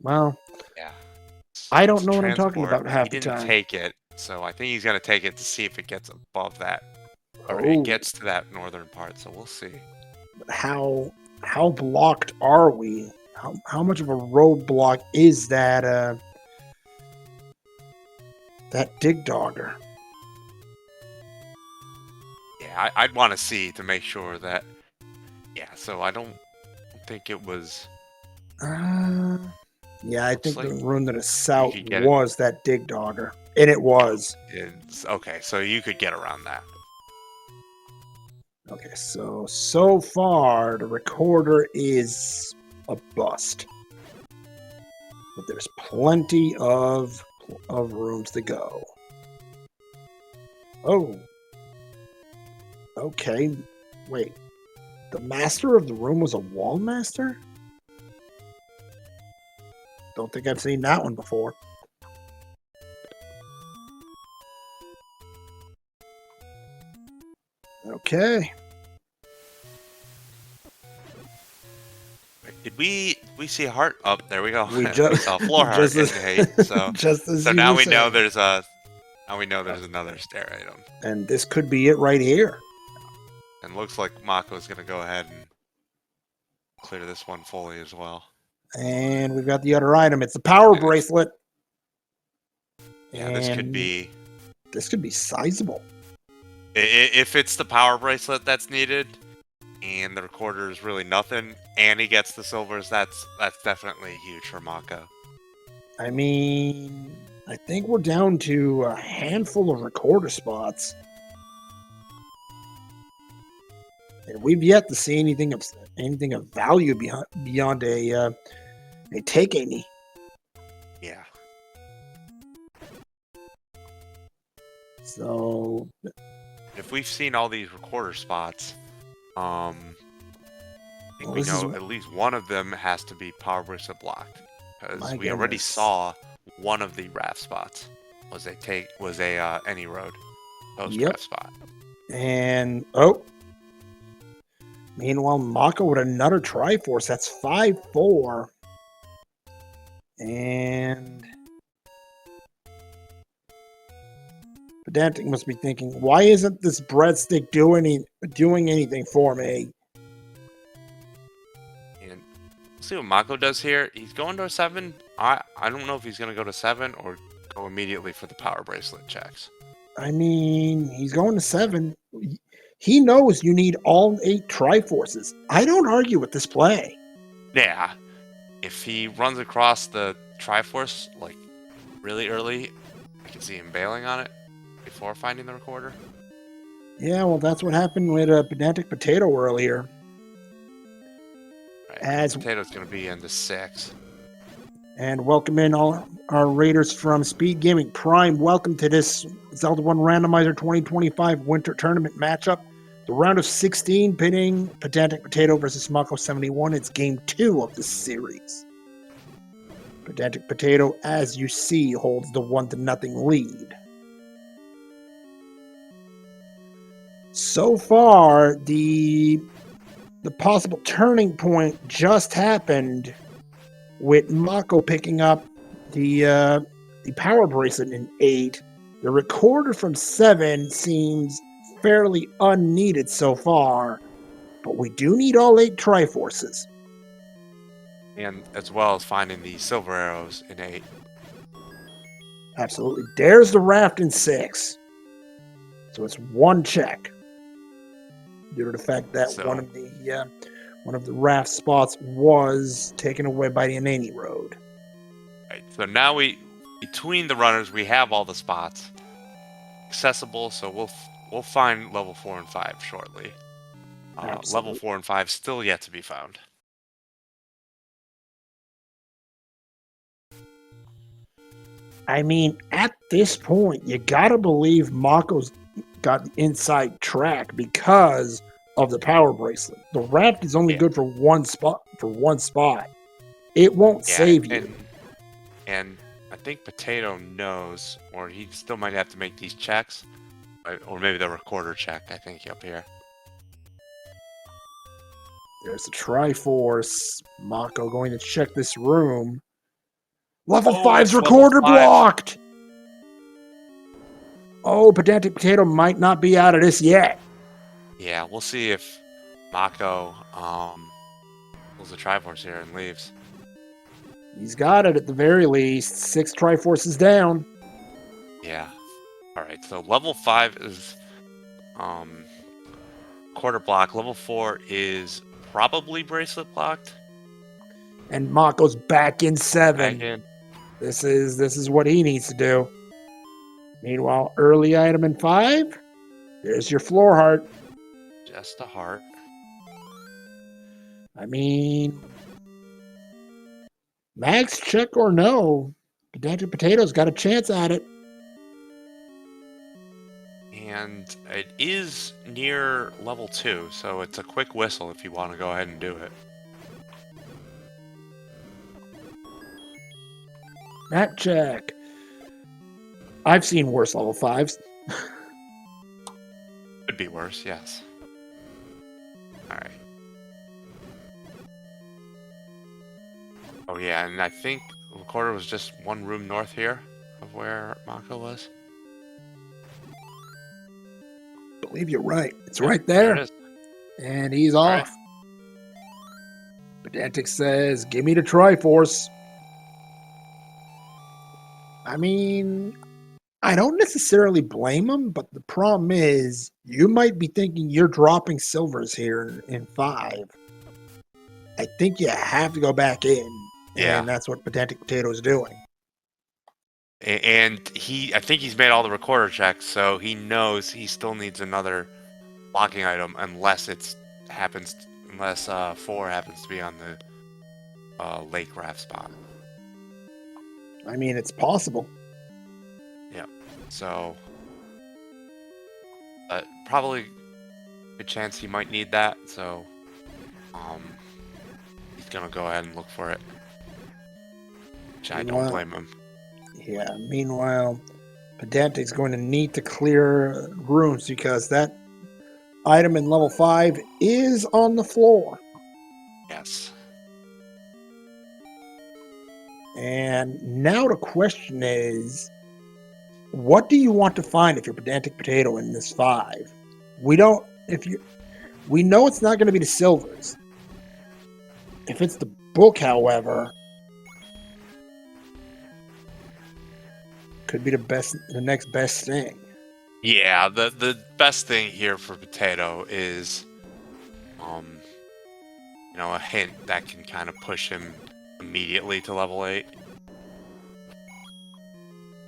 A: well,
B: yeah.
A: I don't know what I'm talking about half the time.
B: He didn't take it, so I think he's gonna take it to see if it gets above that, or it gets to that northern part. So we'll see.
A: How blocked are we? How much of a roadblock is that Dig Dogger?
B: Yeah, I'd want to see to make sure that. Yeah, so I don't think it was.
A: Yeah, I think the room to the south was that Dig Dogger, and it was.
B: Okay, so you could get around that.
A: Okay, so far the recorder is a bust, but there's plenty of rooms to go. Oh, okay. Wait, the master of the room was a wall master? Don't think I've seen that one before. Okay.
B: Did we see a heart? Oh, there we go.
A: We saw
B: a floor heart in 8. So
A: so
B: now we know there's another stair item.
A: And this could be it right here.
B: And looks like Mocco's gonna go ahead and clear this one fully as well.
A: And we've got the other item. It's the power bracelet.
B: Yeah, this could be
A: sizable.
B: If it's the power bracelet that's needed, and the recorder is really nothing, and he gets the silvers, that's definitely huge for Mocco.
A: I mean, I think we're down to a handful of recorder spots. And we've yet to see anything of value beyond a take any.
B: Yeah.
A: So
B: if we've seen all these recorder spots, I think we know at least one of them has to be power bracelet blocked, because we already saw one of the raft spots was a any road post raft spot.
A: And meanwhile, Mocco with another Triforce. That's 5-4. And Pedantic must be thinking, why isn't this breadstick doing anything for me?
B: And see what Mocco does here. He's going to a 7. I don't know if he's going to go to 7 or go immediately for the power bracelet checks.
A: I mean, he's going to 7. He knows you need all 8 Triforces. I don't argue with this play.
B: Yeah. If he runs across the Triforce, like, really early, I can see him bailing on it before finding the recorder.
A: Yeah, well, that's what happened with Pedantic Potato earlier.
B: Right. Potato's going to be in the 6.
A: And welcome in all our raiders from SpeedGaming Prime. Welcome to this Zelda 1 Randomizer 2025 Winter Tournament matchup. The round of 16 pitting Pedantic Potato versus Mocco71. It's game 2 of the series. Pedantic Potato, as you see, holds the 1-0 lead. So far, the possible turning point just happened with Mocco picking up the power bracelet in 8. The recorder from 7 seems fairly unneeded so far, but we do need all 8 Triforces.
B: And as well as finding the silver arrows in 8.
A: Absolutely. There's the raft in 6. So it's 1 check. Due to the fact that one of the raft spots was taken away by the Anani Road.
B: Right. So now between the runners, we have all the spots accessible. So we'll find level 4 and 5 shortly. Level 4 and 5 still yet to be found.
A: I mean, at this point, you gotta believe Mocco's got the inside track because of the power bracelet. The raft is only good for one spot. It won't save you.
B: And I think Potato knows, or he still might have to make these checks, or maybe the recorder check. I think up here.
A: There's a Triforce. Mocco going to check this room. Level 5's recorder blocked! Oh, PedanticPotato might not be out of this yet.
B: Yeah, we'll see if Mocco pulls the Triforce here and leaves.
A: He's got it at the very least. 6 Triforces down.
B: Yeah. Alright, so level 5 is quarter block. Level 4 is probably bracelet blocked.
A: And Mocco's back in 7.
B: Back in.
A: This is what he needs to do. Meanwhile, early item in 5. There's your floor heart.
B: Just a heart.
A: I mean, max check or no, PedanticPotato's got a chance at it.
B: And it is near level 2, so it's a quick whistle if you want to go ahead and do it.
A: Max check. I've seen worse level 5s.
B: Could be worse, yes. Alright. Oh yeah, and I think the recorder was just one room north here of where Mocco was.
A: I believe you're right. It's right there.
B: There it is.
A: And he's off. Pedantic says, give me the Triforce. I mean, I don't necessarily blame him, but the problem is you might be thinking you're dropping silvers here in 5. I think you have to go back in.
B: Yeah.
A: And that's what PedanticPotato is doing.
B: And I think he's made all the recorder checks, so he knows he still needs another blocking item unless 4 happens to be on the lake raft spot.
A: I mean, it's possible.
B: Yeah. So probably a chance he might need that, so he's gonna go ahead and look for it. Which I don't blame him.
A: Yeah, meanwhile, Pedantic's going to need to clear rooms because that item in level 5 is on the floor.
B: Yes.
A: And now the question is, what do you want to find if you're PedanticPotato in this 5? We know it's not going to be the silvers. If it's the book, however, could be the next best thing.
B: Yeah, the best thing here for Potato is a hint that can kind of push him immediately to level 8.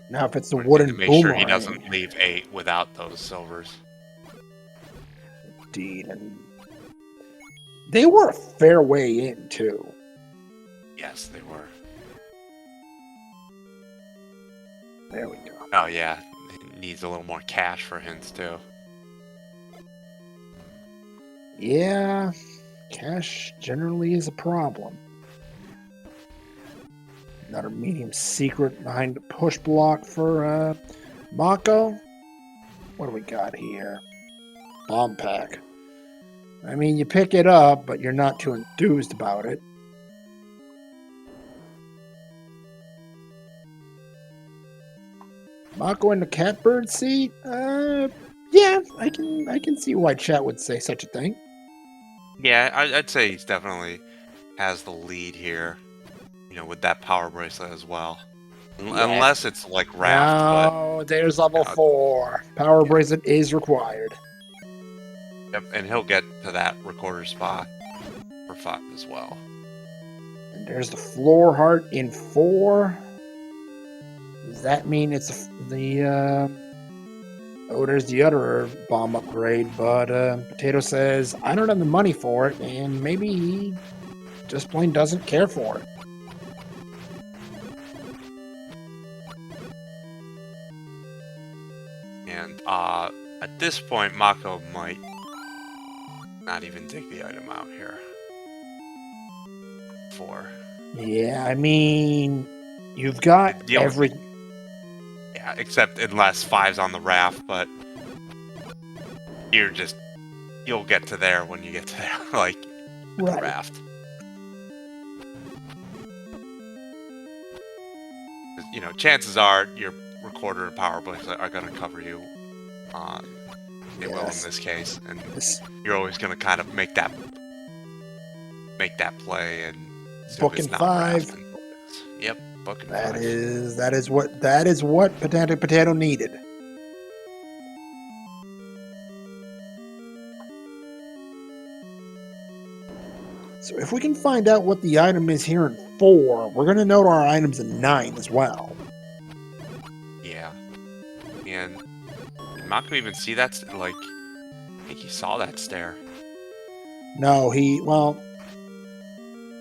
A: Now, if it's the wooden
B: to make
A: boomerang,
B: sure he doesn't leave 8 without those silvers.
A: Indeed, and they were a fair way in too.
B: Yes, they were.
A: There we go.
B: Oh yeah, it needs a little more cash for hints too.
A: Yeah, cash generally is a problem. Another medium secret behind the push block for Mocco. What do we got here? Bomb pack. I mean, you pick it up, but you're not too enthused about it. Mocco in the catbird seat? Yeah, I can see why chat would say such a thing.
B: Yeah, I'd say he's definitely has the lead here. With that power bracelet as well. Yeah. Unless it's like raft.
A: No, there's level 4. Power bracelet is required.
B: Yep, and he'll get to that recorder spot for 5 as well.
A: And there's the floor heart in 4. Does that mean it's the... Oh, there's the other bomb upgrade, but Potato says, I don't have the money for it, and maybe he just plain doesn't care for it.
B: And at this point, Mocco might not even take the item out here. 4.
A: Yeah, I mean, you've got every...
B: Yeah, except unless 5's on the raft, but you'll get to there when you get to there, like, the raft. You know, chances are your recorder and power blinks are going to cover you. They will in this case, and you're always going to kind of make that play and
A: booking 5.
B: Yep, booking 5.
A: That is what Pedantic Potato needed. So if we can find out what the item is here in 4, we're going to note our items in 9 as well.
B: Yeah. And did Mocco even see that? Like, I think he saw that stare.
A: No,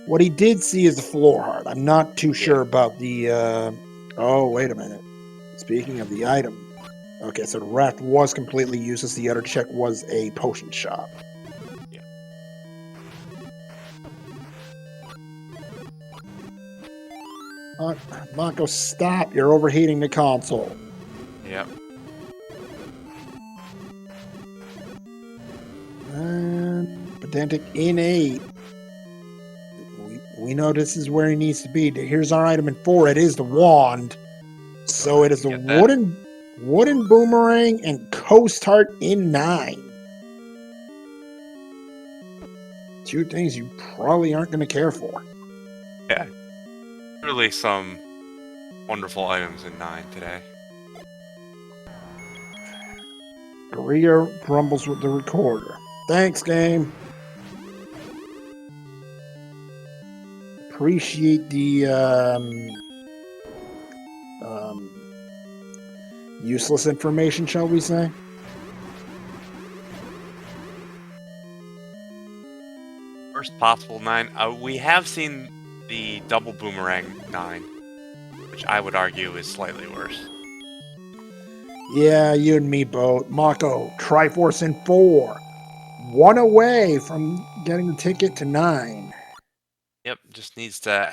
A: what he did see is the floor heart. I'm not too sure about the, oh, wait a minute. Speaking of the item. Okay, so the raft was completely useless. The other check was a potion shop.
B: Yeah.
A: Mocco, stop. You're overheating the console.
B: Yep.
A: And Pedantic in 8. We know this is where he needs to be. Here's our item in 4. It is the wand. So it is the wooden boomerang and coast heart in 9. 2 things you probably aren't going to care for.
B: Yeah. Really some wonderful items in 9 today.
A: Korea rumbles with the recorder. Thanks, game. Appreciate the useless information, shall we say?
B: First possible 9. We have seen the double boomerang 9, which I would argue is slightly worse.
A: Yeah, you and me both. Mocco, Triforce in 4. 1 away from getting the ticket to 9.
B: Yep, just needs to...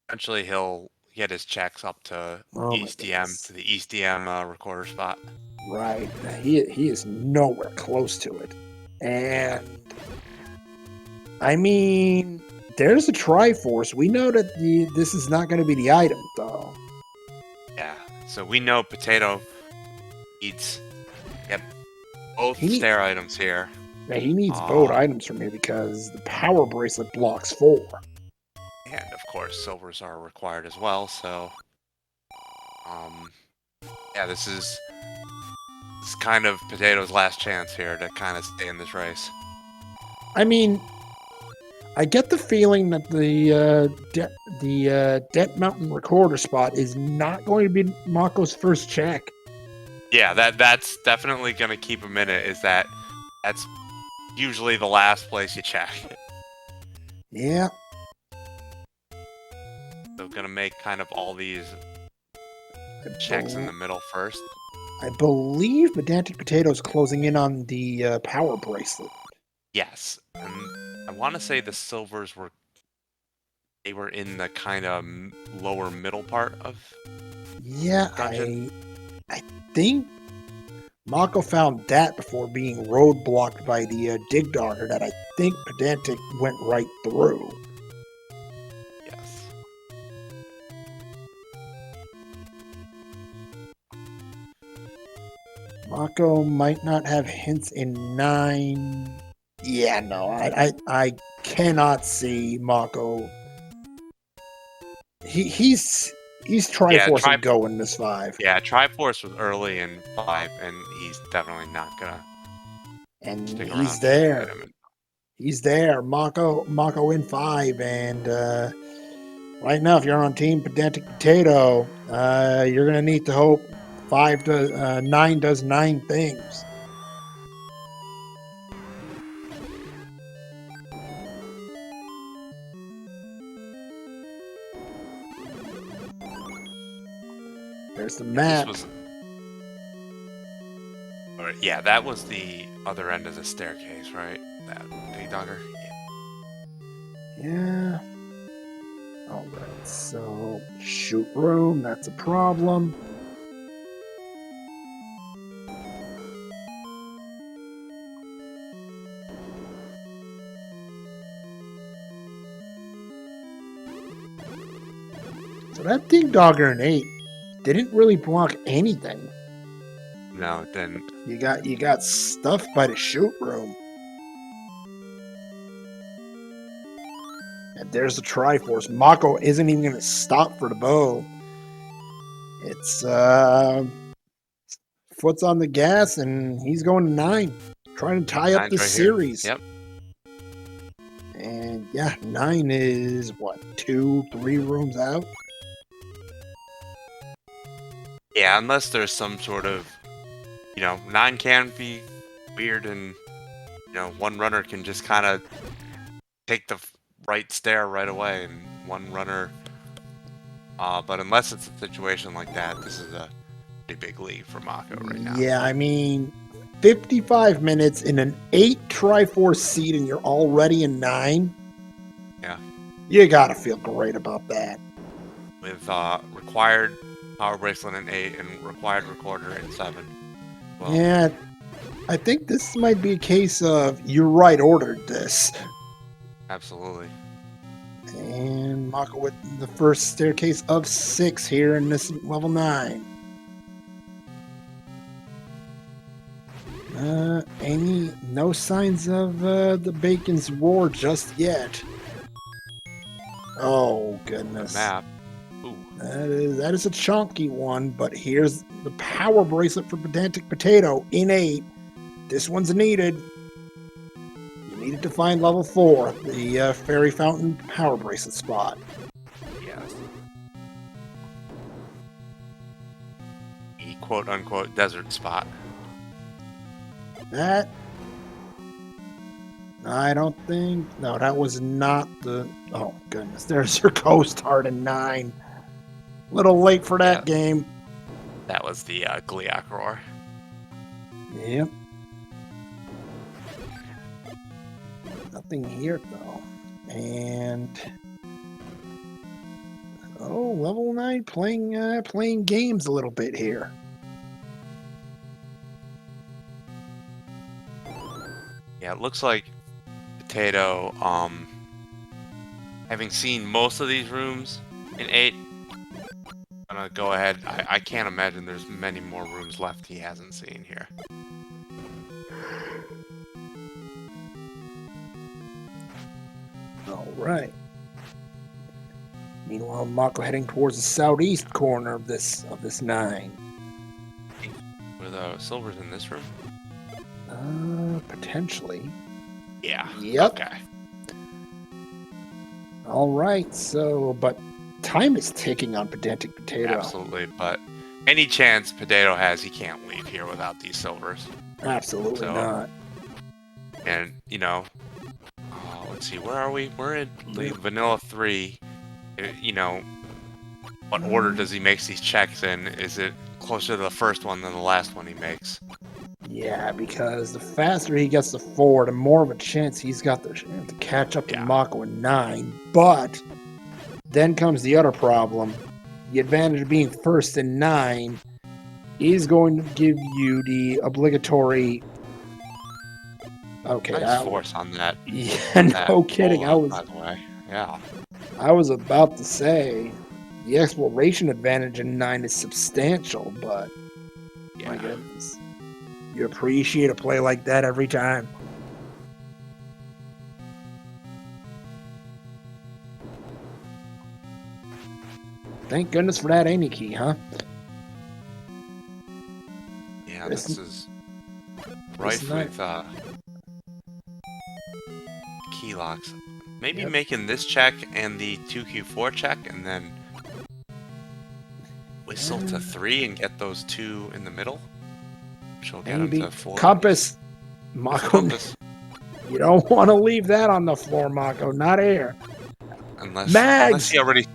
B: Eventually he'll get his checks up to East DM, to the East DM recorder spot.
A: Right. He is nowhere close to it. And... I mean... There's a Triforce. We know that this is not going to be the item, though.
B: Yeah, so we know Potato needs both stair items here.
A: Yeah, he needs both items from me because the power bracelet blocks 4.
B: And, of course, silvers are required as well, so... yeah, this is kind of Potato's last chance here to kind of stay in this race.
A: I mean... I get the feeling that the Death Mountain recorder spot is not going to be Mocco's first check.
B: Yeah, that's definitely going to keep him in it, that's usually the last place you check.
A: Yeah.
B: So going to make kind of all these checks in the middle first.
A: I believe Pedantic Potato's closing in on the power bracelet.
B: Yes, and I want to say the silvers were in the kind of lower middle part of dungeon.
A: I think Mocco found that before being roadblocked by the dig dogger that I think Pedantic went right through.
B: Yes.
A: Mocco might not have hints in 9. Yeah, no, I cannot see Mocco. He's Triforce and go in this 5.
B: Yeah, Triforce was early in 5, and he's definitely not gonna.
A: And he's there. He's there, Mocco in 5, and right now, if you're on Team Pedantic Potato, you're gonna need to hope 9 does 9 things. There's the map.
B: Yeah, that was the other end of the staircase, right? That big dogger.
A: Yeah. All right. So shoot room. That's a problem. So that Dig Dogger in 8 didn't really block anything.
B: No, it didn't.
A: You got stuffed by the shoot room. And there's the Triforce. Mocco isn't even going to stop for the bow. It's foot's on the gas, and he's going to 9, trying to tie up the
B: Right
A: series.
B: Here. Yep.
A: And yeah, 9 is what, 2, 3 rooms out.
B: Yeah, unless there's some sort of, 9 can be weird, and one runner can just kind of take the right stair right away, and one runner. But unless it's a situation like that, this is a pretty big lead for Mocco right now.
A: Yeah, I mean, 55 minutes in an 8 Triforce seed, and you're already in 9.
B: Yeah.
A: You gotta feel great about that.
B: With required power bracelet in 8 and required recorder in 7. Well,
A: yeah, I think this might be a case of you right ordered this.
B: Absolutely.
A: And Mocco with the first staircase of 6 here in this level 9. No signs of the Bacon's Roar just yet. Oh goodness.
B: The map. Ooh.
A: That is a chunky one, but here's the power bracelet for Pedantic Potato in 8. This one's needed. You needed to find level 4, the Fairy Fountain power bracelet spot.
B: Yes. The quote-unquote desert spot.
A: That... I don't think... No, that was not the... Oh, goodness. There's your Ghost Heart in 9. Little late for that game.
B: That was the Gliak Roar.
A: Yep. Nothing here, though. And... Oh, level 9 playing games a little bit here.
B: Yeah, it looks like Potato, having seen most of these rooms in 8, I'm gonna go ahead. I can't imagine there's many more rooms left he hasn't seen here.
A: All right. Meanwhile, Mocco heading towards the southeast corner of this 9.
B: Were the silvers in this room?
A: Potentially.
B: Yeah.
A: Yep.
B: Okay.
A: All right. So, but time is ticking on Pedantic Potato.
B: Absolutely, but any chance Potato has, he can't leave here without these silvers.
A: Absolutely not.
B: And let's see, where are we? We're in Vanilla 3. What order does he make these checks in? Is it closer to the first one than the last one he makes?
A: Yeah, because the faster he gets to 4, the more of a chance he's got to catch up to Mocco in 9. But then comes the other problem. The advantage of being first in 9 is going to give you the obligatory... Okay,
B: nice force on that.
A: Yeah, no kidding.
B: By the way, yeah.
A: I was about to say the exploration advantage in 9 is substantial, but my goodness, you appreciate a play like that every time. Thank goodness for that Amy key, huh?
B: Yeah, this is right with key locks. Maybe
A: Yep.
B: making this check and the 2Q4 check, and then whistle to 3 and get those 2 in the middle. Which will get him
A: Maybe
B: to 4.
A: compass.
B: With
A: Mocco,
B: compass.
A: you don't want to leave that on the floor, Mocco. Not air.
B: Unless he already...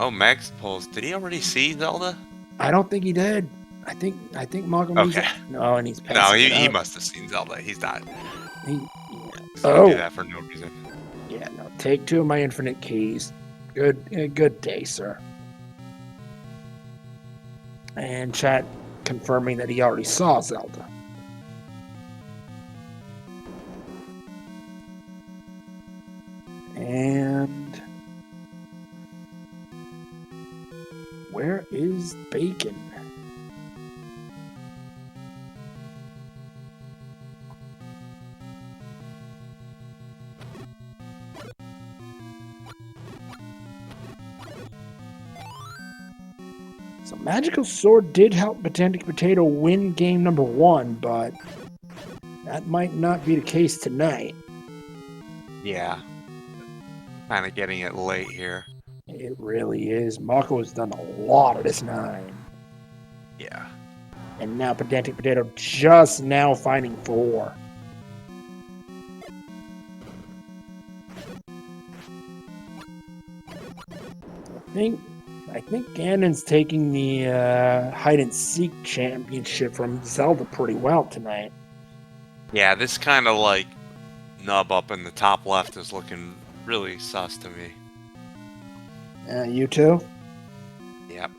B: Oh, Mags pulls. Did he already see Zelda?
A: I don't think he did. I think Mocco needs it. No, and he's passing
B: No,
A: it
B: he
A: up.
B: must have seen Zelda. He's not.
A: He's
B: gonna do that for no reason.
A: Yeah, no. Take 2 of my infinite keys. Good day, sir. And chat confirming that he already saw Zelda. And where is Bacon? So Magical Sword did help PedanticPotato win game number 1, but that might not be the case tonight.
B: Yeah. Kind of getting it late here.
A: It really is. Mocco has done a lot of this 9.
B: Yeah.
A: And now PedanticPotato just now finding 4. I think Ganon's taking the hide and seek championship from Zelda pretty well tonight.
B: Yeah, this kind of like nub up in the top left is looking really sus to me.
A: You too?
B: Yep.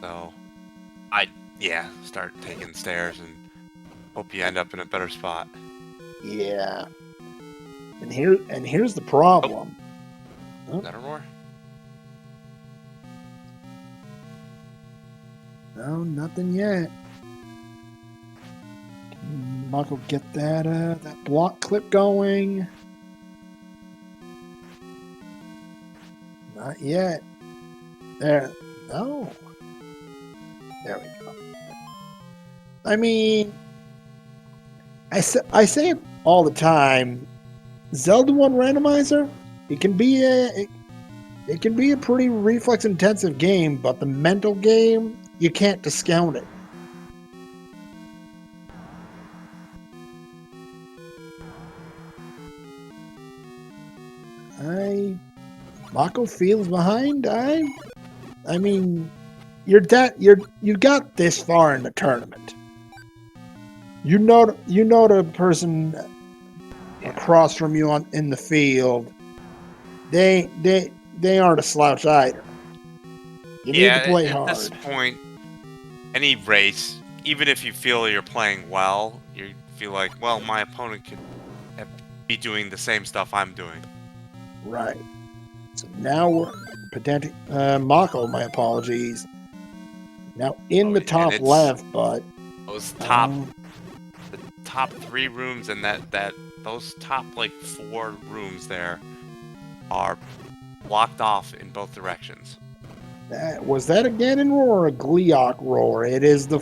B: So, start taking stairs and hope you end up in a better spot.
A: Yeah. And here's the problem.
B: Is that a roar?
A: No, nothing yet. Mocco get that block clip going. Not yet. There. No. There we go. I mean, I say it all the time. Zelda 1 Randomizer, it can be a pretty reflex intensive game, but the mental game, you can't discount it. Mocco feels behind. I mean, you got this far in the tournament. You know the person across from you in the field. They aren't a slouch either. You need to play hard.
B: At this point, any race, even if you feel you're playing well, you feel like, well, my opponent could be doing the same stuff I'm doing.
A: Right. So now we're Mocco, my apologies. Now in the top left, but
B: those the top 3 rooms and those top like 4 rooms there are blocked off in both directions.
A: Was that a Ganon roar or a Gleeok roar? It is the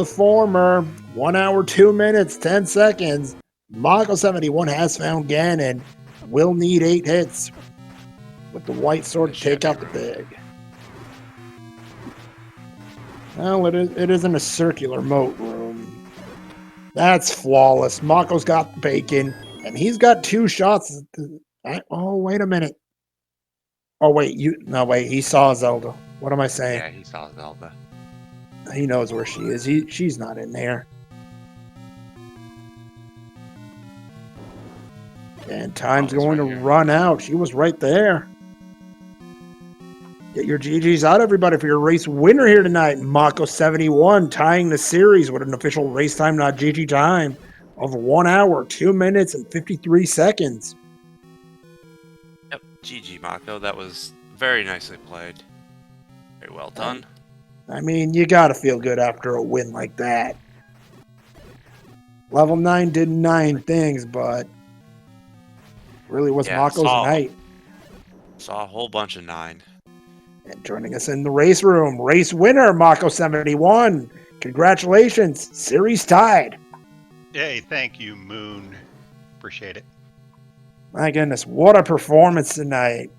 A: former. 1 hour, 2 minutes, 10 seconds. Mocco71 has found Ganon. Will need 8 hits with the white sword to take out the big. Well, it isn't a circular moat room. That's flawless. Mocco's got Bacon, and he's got 2 shots. Oh, wait a minute. Oh, wait. He saw Zelda. What am I saying?
B: Yeah, he saw Zelda.
A: He knows where she is. She's not in there. And time's going to run out. She was right there. Get your GGs out, everybody, for your race winner here tonight. Mocco71 tying the series with an official race time, not GG time, of 1 hour, 2 minutes, and 53 seconds.
B: Yep, GG, Mocco. That was very nicely played. Very well done.
A: I mean, you got to feel good after a win like that. Level 9 did 9 things, but really was Mocco's night.
B: Saw a whole bunch of 9.
A: And joining us in the race room, race winner, Mocco71. Congratulations, series tied.
C: Hey, thank you, Moon. Appreciate it.
A: My goodness, what a performance tonight.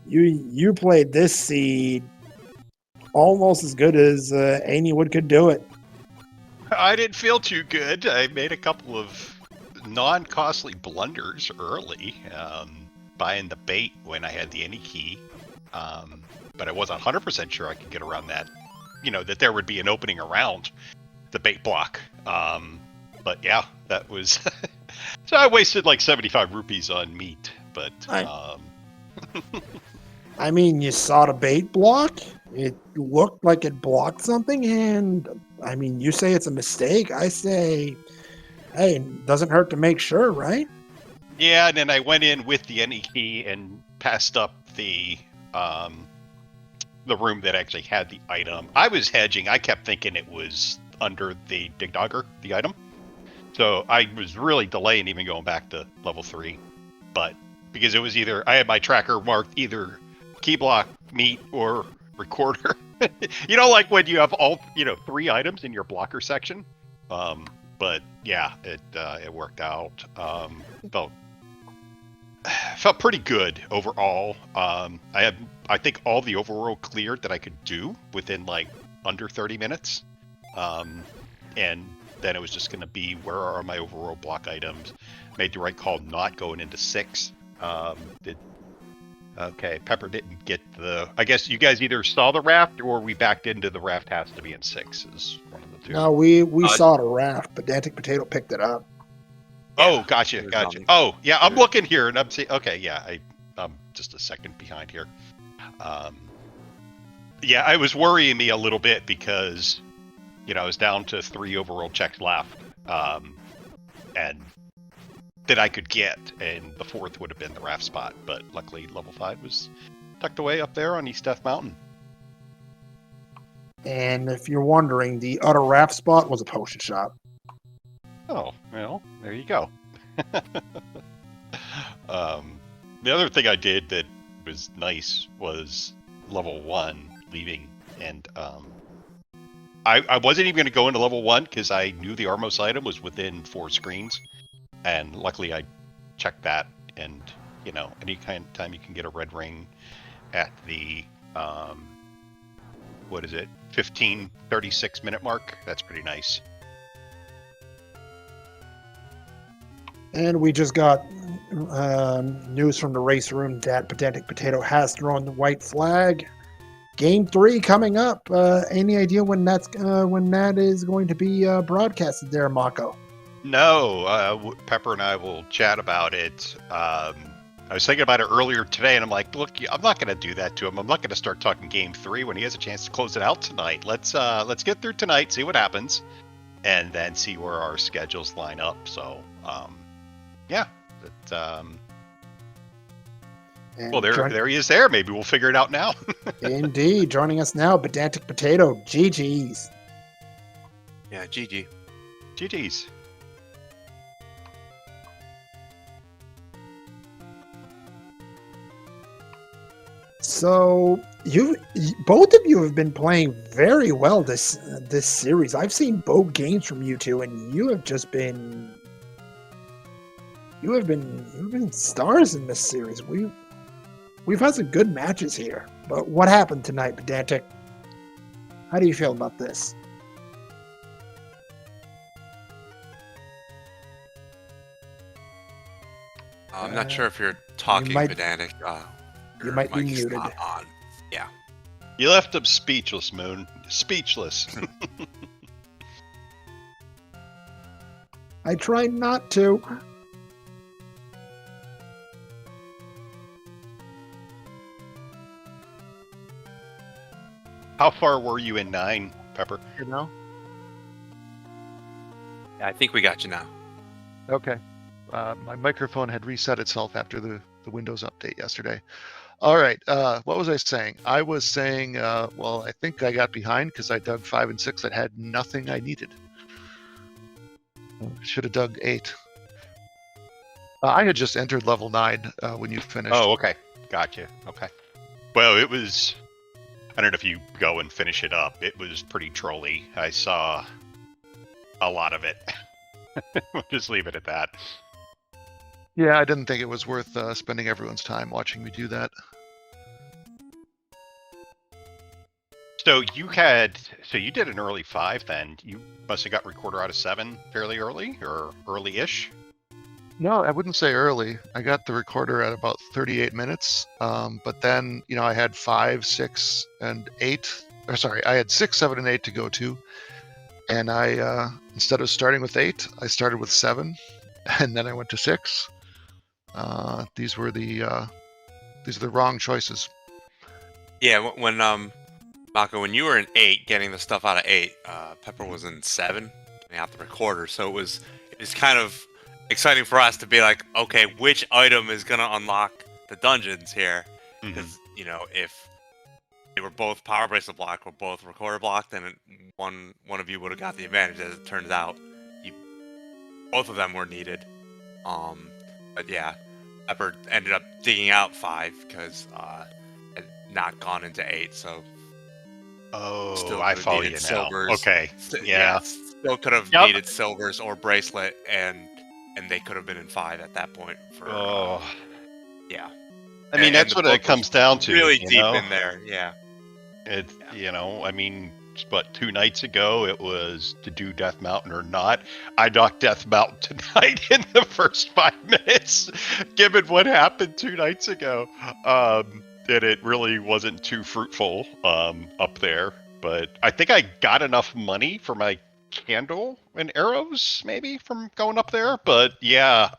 A: You played this seed almost as good as Amy Wood could do it.
C: I didn't feel too good. I made a couple of non-costly blunders early, buying the bait when I had the any key, but I wasn't 100% sure I could get around that. That there would be an opening around the bait block. But yeah, that was... So I wasted like 75 rupees on meat, but...
A: I mean, you saw the bait block. It looked like it blocked something, and I mean, you say it's a mistake. I say, hey, it doesn't hurt to make sure, right?
C: Yeah, and then I went in with the any key and passed up the room that actually had the item. I was hedging. I kept thinking it was under the Dig Dogger, the item. So I was really delaying even going back to level 3. But because it was either, I had my tracker marked either key block, meat, or recorder. Like when you have all, 3 items in your blocker section. But yeah, it worked out. Felt pretty good overall. I think all the overworld cleared that I could do within like under 30 minutes. And then it was just going to be, where are my overworld block items? Made the right call not going into 6. Okay, Pepper didn't get the... I guess you guys either saw the raft or we backed into the raft has to be in 6 is one of the two.
A: No, we saw the raft. Pedantic picked it up.
C: Oh, gotcha. Oh, yeah, I'm looking here and I'm saying, okay, yeah, I'm just a second behind here. Yeah, it was worrying me a little bit because, I was down to 3 overworld checks left, and that I could get, and the 4th would have been the raft spot, but luckily level 5 was tucked away up there on East Death Mountain.
A: And if you're wondering, the other raft spot was a potion shop.
C: Oh, well, there you go. The other thing I did that was nice was level 1 leaving, and I wasn't even going to go into level 1 because I knew the Armos item was within 4 screens, and luckily I checked that, and any kind of time you can get a red ring at the 15:36 minute mark, that's pretty nice.
A: And we just got news from the race room that PedanticPotato has thrown the white flag. Game 3 coming up. Any idea when that is going to be broadcasted there, Mocco?
C: No, Pepper and I will chat about it. I was thinking about it earlier today, and I'm like, look, I'm not going to do that to him. I'm not going to start talking Game 3 when he has a chance to close it out tonight. Let's get through tonight, see what happens, and then see where our schedules line up. So, yeah. Well, there he is there. Maybe we'll figure it out now.
A: Indeed. Joining us now, PedanticPotato. GG's.
B: Yeah, GG.
C: GG's.
A: So both of you have been playing very well this series. I've seen both games from you two, and you have been stars in this series. We've had some good matches here. But what happened tonight, Pedantic? How do you feel about this?
B: I'm not sure if you're talking, Pedantic.
A: You might be muted.
B: On. Yeah.
C: You left him speechless, Moon. Speechless.
A: I tried not to.
C: How far were you in 9, Pepper?
D: now?
B: I think we got you now.
D: Okay. My microphone had reset itself after the Windows update yesterday. All right. What was I saying? I was saying, well, I think I got behind because I dug 5 and 6 that had nothing I needed. Should have dug 8. I had just entered level 9 when you finished.
C: Oh, okay. Gotcha. Okay. Well, it was... I don't know if you go and finish it up. It was pretty trolly. I saw a lot of it. We'll just leave it at that.
D: Yeah, I didn't think it was worth spending everyone's time watching me do that.
C: So you did an early 5 then. You must have got recorder out of 7 fairly early or early-ish.
D: No, I wouldn't say early. I got the recorder at about 38 minutes. But then, I had 5, 6, and 8. Or sorry, I had 6, 7, and 8 to go to. And I, instead of starting with 8, I started with 7, and then I went to 6. These are the wrong choices.
B: Yeah, when Mocco, when you were in 8, getting the stuff out of 8, Pepper was in 7, getting out the recorder. So it's kind of exciting for us to be like, okay, which item is gonna unlock the dungeons here? Because if they were both power bracelet blocked or both recorder blocked, then one of you would have got the advantage. As it turns out, both of them were needed. But yeah, Pepper ended up digging out 5 because had not gone into 8, so.
C: Oh, I follow you now.
B: Silvers.
C: Okay, yeah.
B: Still could have needed silvers or bracelet, and they could have been in 5 at that point. Yeah.
C: I mean, that's what it comes down to.
B: Really deep in there, yeah.
C: I mean, but 2 nights ago it was to do Death Mountain or not. I knocked Death Mountain tonight in the first 5 minutes, given what happened 2 nights ago. And it really wasn't too fruitful up there. But I think I got enough money for my candle and arrows, maybe, from going up there. But yeah,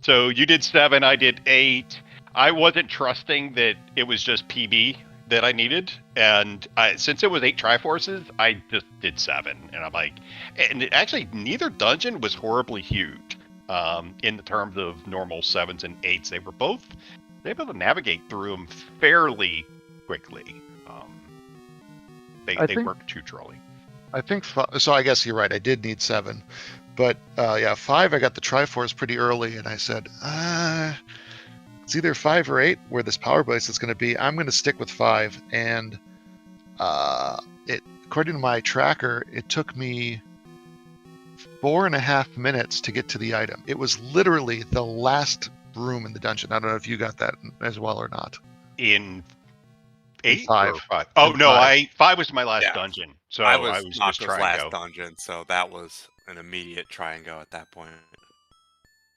C: so you did 7, I did 8. I wasn't trusting that it was just PB that I needed. And since it was 8 Triforces, I just did 7. And I'm like, and actually neither dungeon was horribly huge in the terms of normal 7s and 8s. They were both able to navigate through them fairly quickly. They work too trolley.
D: I think so. I guess you're right. I did need 7, but 5. I got the Triforce pretty early, and I said, it's either 5 or 8 where this power bracelet's going to be. I'm going to stick with 5, and according to my tracker, it took me 4.5 minutes to get to the item. It was literally the last room in the dungeon. I don't know if you got that as well or not.
C: In 8
D: 5.
C: Or 5? Oh no, 5 was my last dungeon. So
B: I was
C: just trying
B: last
C: to go.
B: dungeon, so that was an immediate try and go at that point.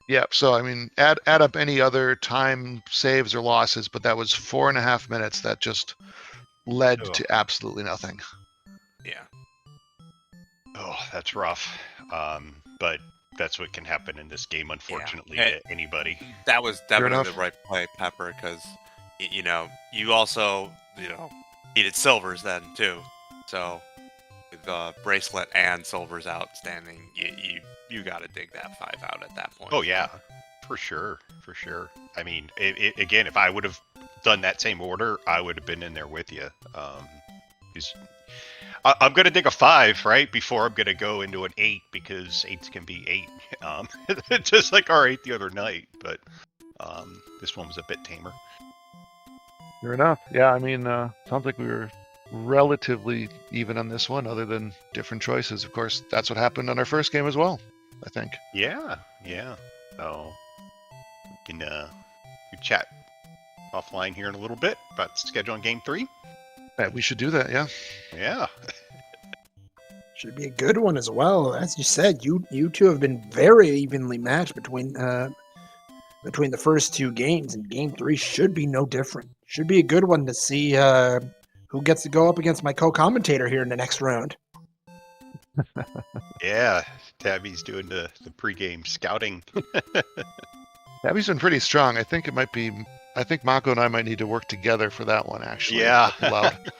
D: Yeah, so I mean, add up any other time saves or losses, but that was 4.5 minutes that just led to absolutely nothing.
B: Yeah.
C: Oh, that's rough. But that's what can happen in this game, unfortunately, to anybody.
B: That was definitely the right play, Pepper, because you also needed silvers then too. So with the bracelet and silvers outstanding, you got to dig that 5 out at that point.
C: Oh yeah, for sure. I mean, again, if I would have done that same order, I would have been in there with you. I'm gonna dig a 5 right before I'm gonna go into an 8 because 8s can be 8, just like our 8 the other night. But this one was a bit tamer.
D: Fair enough. Yeah, I mean, sounds like we were relatively even on this one, other than different choices. Of course, that's what happened on our first game as well, I think.
C: Yeah. So we can chat offline here in a little bit about scheduling game 3.
D: Yeah, we should do that.
C: Yeah.
A: Should be a good one as well. As you said, you two have been very evenly matched between the first 2 games, and game 3 should be no different. Should be a good one to see who gets to go up against my co-commentator here in the next round.
C: Yeah, Tabby's doing the pregame scouting.
D: Tabby's been pretty strong. I think Mocco and I might need to work together for that one, actually.
C: Yeah.
D: Loud.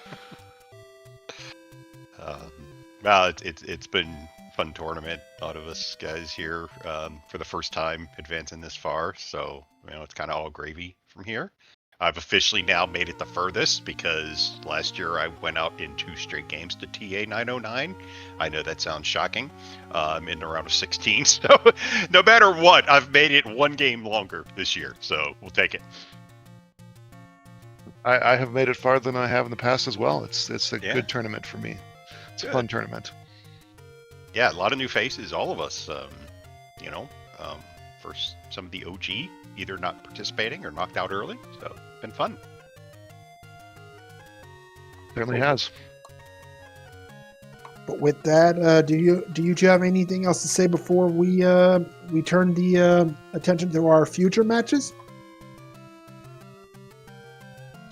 C: Well, it's been a fun tournament. A lot of us guys here for the first time advancing this far, so it's kind of all gravy from here. I've officially now made it the furthest because last year I went out in 2 straight games to TA 909. I know that sounds shocking in the round of 16. So no matter what, I've made it 1 game longer this year. So we'll take it.
D: I have made it farther than I have in the past as well. It's a good tournament for me. It's a fun tournament.
C: Yeah, a lot of new faces, all of us. for some of the OG, either not participating or knocked out early. So it's been fun.
D: Certainly has.
A: But with that, do you have anything else to say before we turn the attention to our future matches?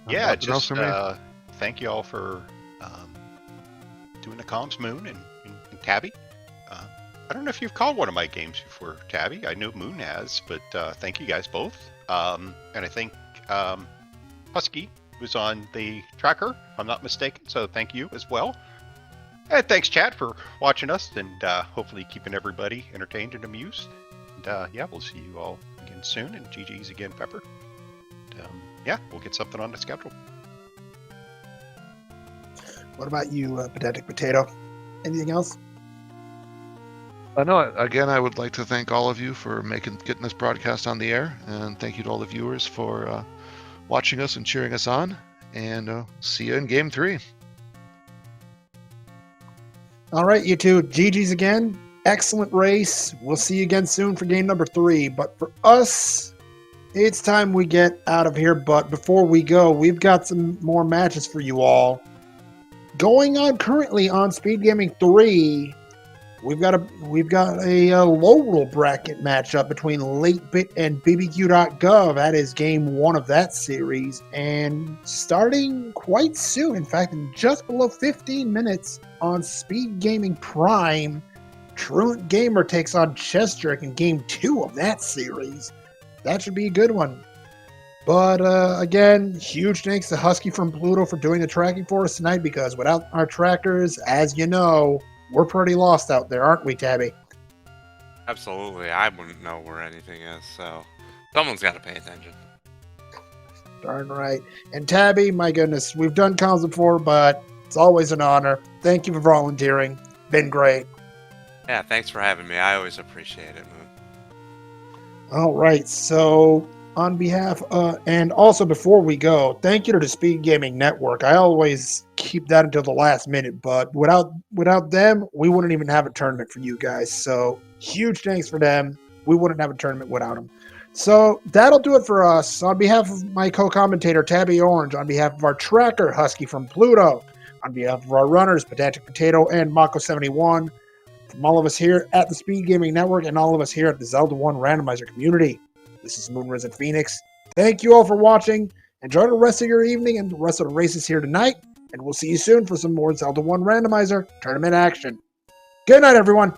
C: Yeah,
D: Nothing else
C: just
D: for me.
C: thank you all for doing the comms, Moon and Tabby. I don't know if you've called one of my games before, Tabby. I know Moon has, but thank you guys both. And I think Husky was on the tracker, if I'm not mistaken, so thank you as well. And thanks, chat, for watching us and hopefully keeping everybody entertained and amused. And yeah, we'll see you all again soon. And GG's again, Pepper. And, yeah, we'll get something on the schedule.
A: What about you, Pedantic Potato? Anything else?
D: No, again, I would like to thank all of you for getting this broadcast on the air, and thank you to all the viewers for watching us and cheering us on. And see you in Game 3.
A: All right, you two. GG's again. Excellent race. We'll see you again soon for game number 3. But for us, it's time we get out of here. But before we go, we've got some more matches for you all. Going on currently on SpeedGaming 3, we've got a low roll bracket matchup between LateBit and BBQ.gov. That is game 1 of that series, and starting quite soon. In fact, in just below 15 minutes on SpeedGaming Prime, Truant Gamer takes on Chess Jerk in game 2 of that series. That should be a good one. But again, huge thanks to Husky from Pluto for doing the tracking for us tonight, because without our trackers, as you know, we're pretty lost out there, aren't we, Tabby?
B: Absolutely. I wouldn't know where anything is, so someone's got to pay attention.
A: Darn right. And Tabby, my goodness, we've done comms before, but it's always an honor. Thank you for volunteering. Been great.
B: Yeah, thanks for having me. I always appreciate it, Moon.
A: All right, so on behalf, and also before we go, thank you to the Speed Gaming Network. I always keep that until the last minute, but without them, we wouldn't even have a tournament for you guys. So huge thanks for them. We wouldn't have a tournament without them. So that'll do it for us. On behalf of my co-commentator, Tabby Orange, on behalf of our tracker, Husky from Pluto, on behalf of our runners, Pedantic Potato and Mocco71, from all of us here at the Speed Gaming Network and all of us here at the Zelda 1 Randomizer community, this is Moon Risen Phoenix. Thank you all for watching. Enjoy the rest of your evening and the rest of the races here tonight, and we'll see you soon for some more Zelda 1 Randomizer tournament action. Good night, everyone.